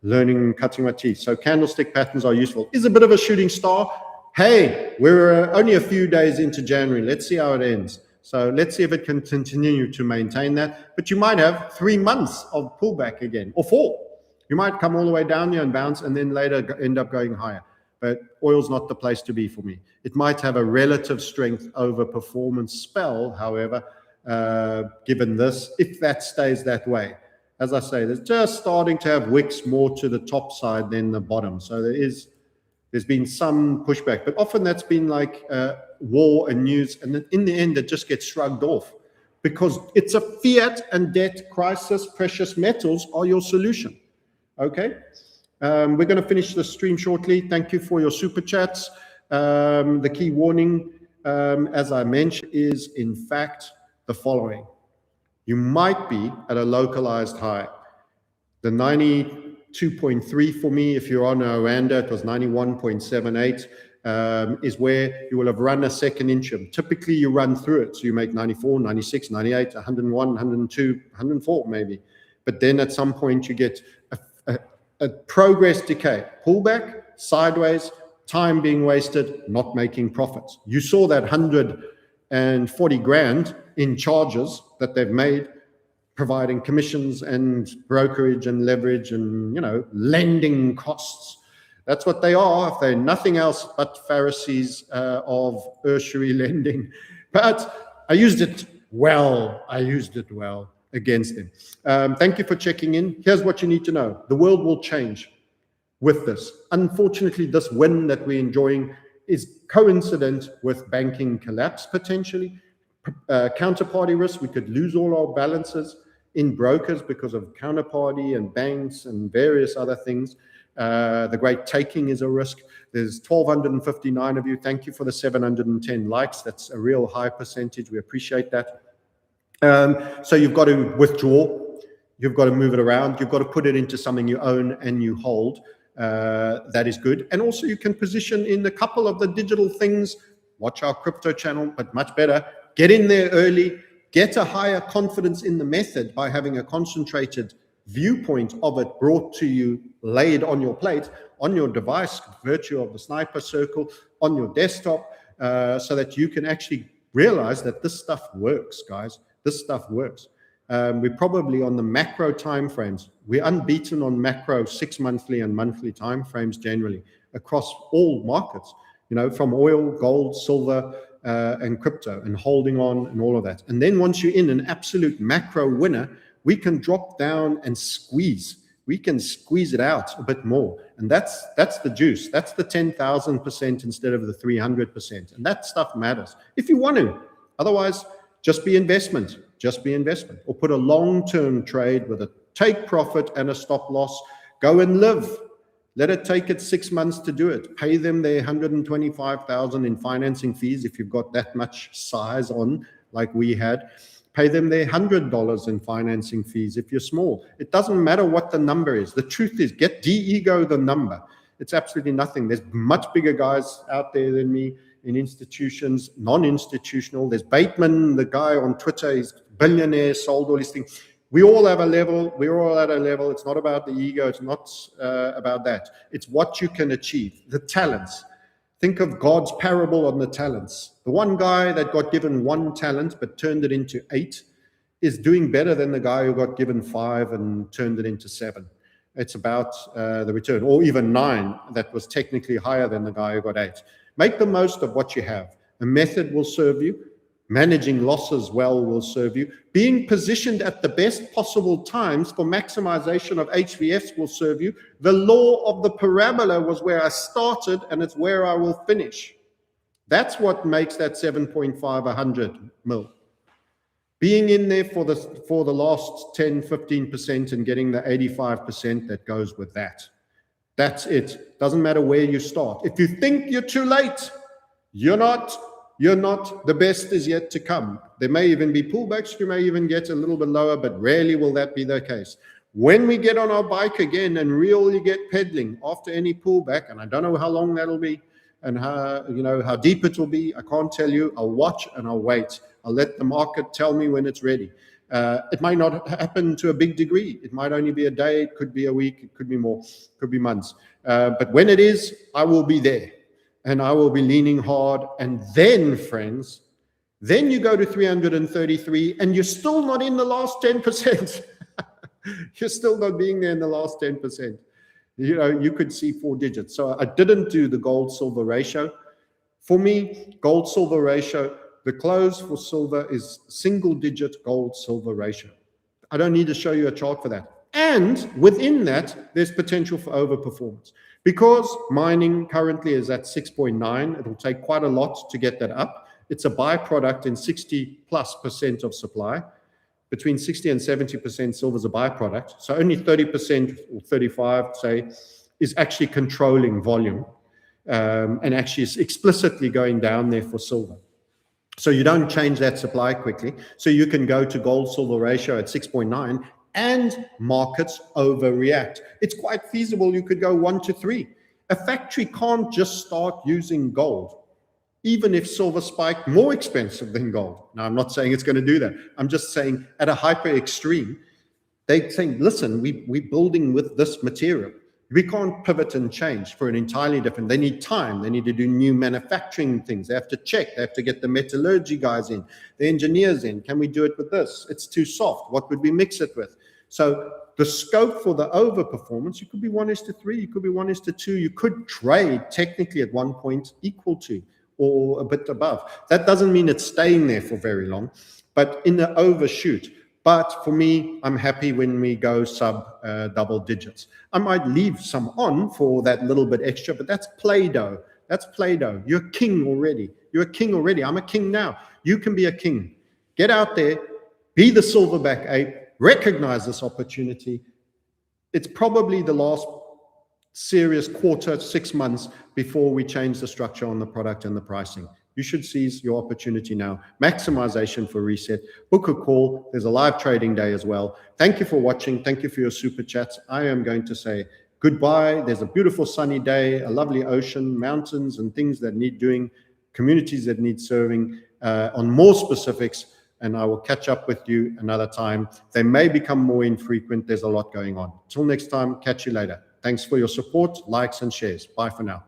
learning, cutting my teeth. So candlestick patterns are useful. Is a bit of a shooting star. Hey, we're only a few days into January. Let's see how it ends. So let's see if it can continue to maintain that. But you might have 3 months of pullback again, or 4. You might come all the way down here and bounce, and then later end up going higher. But oil's not the place to be for me. It might have a relative strength over performance spell, however, given this, if that stays that way. As I say, there's just starting to have wicks more to the top side than the bottom. So there's been some pushback, but often that's been like war and news, and then in the end it just gets shrugged off because it's a fiat and debt crisis. Precious metals are your solution. Okay, we're going to finish the stream shortly. Thank you for your super chats. The key warning, as I mentioned, is in fact the following. You might be at a localized high. The 92.3 for me, if you're on a Randa, it was 91.78, is where you will have run a second interim. Typically, you run through it. So you make 94, 96, 98, 101, 102, 104 maybe. But then at some point, you get a progress decay, pullback, sideways, time being wasted, not making profits. You saw that 140 grand in charges that they've made, providing commissions and brokerage and leverage and, lending costs. That's what they are. If they're nothing else but Pharisees of tertiary lending. But I used it well. Against them. Thank you for checking in. Here's what you need to know. The world will change with this. Unfortunately, this win that we're enjoying is coincident with banking collapse potentially. Counterparty risk, we could lose all our balances in brokers because of counterparty and banks and various other things. The great taking is a risk. There's 1,259 of you. Thank you for the 710 likes. That's a real high percentage. We appreciate that. So you've got to withdraw. You've got to move it around. You've got to put it into something you own and you hold. That is good. And also you can position in a couple of the digital things. Watch our crypto channel, but much better. Get in there early. Get a higher confidence in the method by having a concentrated viewpoint of it brought to you, laid on your plate, on your device, virtue of the sniper circle, on your desktop, so that you can actually realize that this stuff works, guys. This stuff works. We're probably on the macro timeframes. We're unbeaten on macro 6 monthly and monthly timeframes generally across all markets, from oil, gold, silver, and crypto, and holding on and all of that. And then once you're in an absolute macro winner, we can drop down and squeeze. We can squeeze it out a bit more. And that's the juice. That's the 10,000% instead of the 300%. And that stuff matters if you want to. Otherwise, just be investment. Or put a long-term trade with a take profit and a stop loss. Go and live. Let it take it 6 months to do it. Pay them their 125,000 in financing fees if you've got that much size on, like we had. Pay them their $100 in financing fees if you're small. It doesn't matter what the number is. The truth is, de-ego the number. It's absolutely nothing. There's much bigger guys out there than me in institutions, non-institutional. There's Bateman, the guy on Twitter, he's billionaire, sold all these things. We all have a level. We're all at a level. It's not about the ego. It's not about that. It's what you can achieve, the talents. Think of God's parable on the talents. The one guy that got given 1 talent but turned it into 8 is doing better than the guy who got given 5 and turned it into 7. It's about the return, or even 9 that was technically higher than the guy who got 8. Make the most of what you have. A method will serve you. Managing losses well will serve you. Being positioned at the best possible times for maximization of HVFs will serve you. The law of the parabola was where I started, and it's where I will finish. That's what makes that 7.5 100 mil. Being in there for the last 10, 15% and getting the 85% that goes with that. That's it. Doesn't matter where you start. If you think you're too late, you're not. You're not. The best is yet to come. There may even be pullbacks. You may even get a little bit lower, but rarely will that be the case. When we get on our bike again and really get pedaling after any pullback, and I don't know how long that'll be and how deep it will be, I can't tell you. I'll watch and I'll wait. I'll let the market tell me when it's ready. It might not happen to a big degree. It might only be a day. It could be a week. It could be more. It could be months. But when it is, I will be there. And I will be leaning hard. And then, friends, then you go to 333 and you're still not in the last 10%. You're still not being there in the last 10%. You could see 4 digits. So I didn't do the gold-silver ratio. For me, gold-silver ratio, the close for silver is single-digit gold-silver ratio. I don't need to show you a chart for that. And within that, there's potential for overperformance. Because mining currently is at 6.9, it'll take quite a lot to get that up. It's a byproduct in 60+% of supply. Between 60 and 70% silver is a byproduct. So only 30% or 35, say, is actually controlling volume and actually is explicitly going down there for silver. So you don't change that supply quickly. So you can go to gold-silver ratio at 6.9 and markets overreact. It's quite feasible you could go 1 to 3. A factory can't just start using gold, even if silver spiked more expensive than gold. Now, I'm not saying it's going to do that. I'm just saying at a hyper extreme, they think, listen, we're building with this material. We can't pivot and change for an entirely different. They need time. They need to do new manufacturing things. They have to check. They have to get the metallurgy guys in, the engineers in. Can we do it with this? It's too soft. What would we mix it with? So the scope for the overperformance, you could be 1:3, you could be 1:2. You could trade technically at one point equal to or a bit above. That doesn't mean it's staying there for very long, but in the overshoot. But for me, I'm happy when we go sub double digits. I might leave some on for that little bit extra, but that's Play-Doh. That's Play-Doh. You're king already. You're a king already. I'm a king now. You can be a king. Get out there, be the silverback ape, recognize this opportunity. It's probably the last serious quarter, 6 months before we change the structure on the product and the pricing. You should seize your opportunity now. Maximization for reset. Book a call. There's a live trading day as well. Thank you for watching. Thank you for your super chats. I am going to say goodbye. There's a beautiful sunny day, a lovely ocean, mountains and things that need doing, communities that need serving. On more specifics, and I will catch up with you another time. They may become more infrequent. There's a lot going on. Till next time, catch you later. Thanks for your support, likes and shares. Bye for now.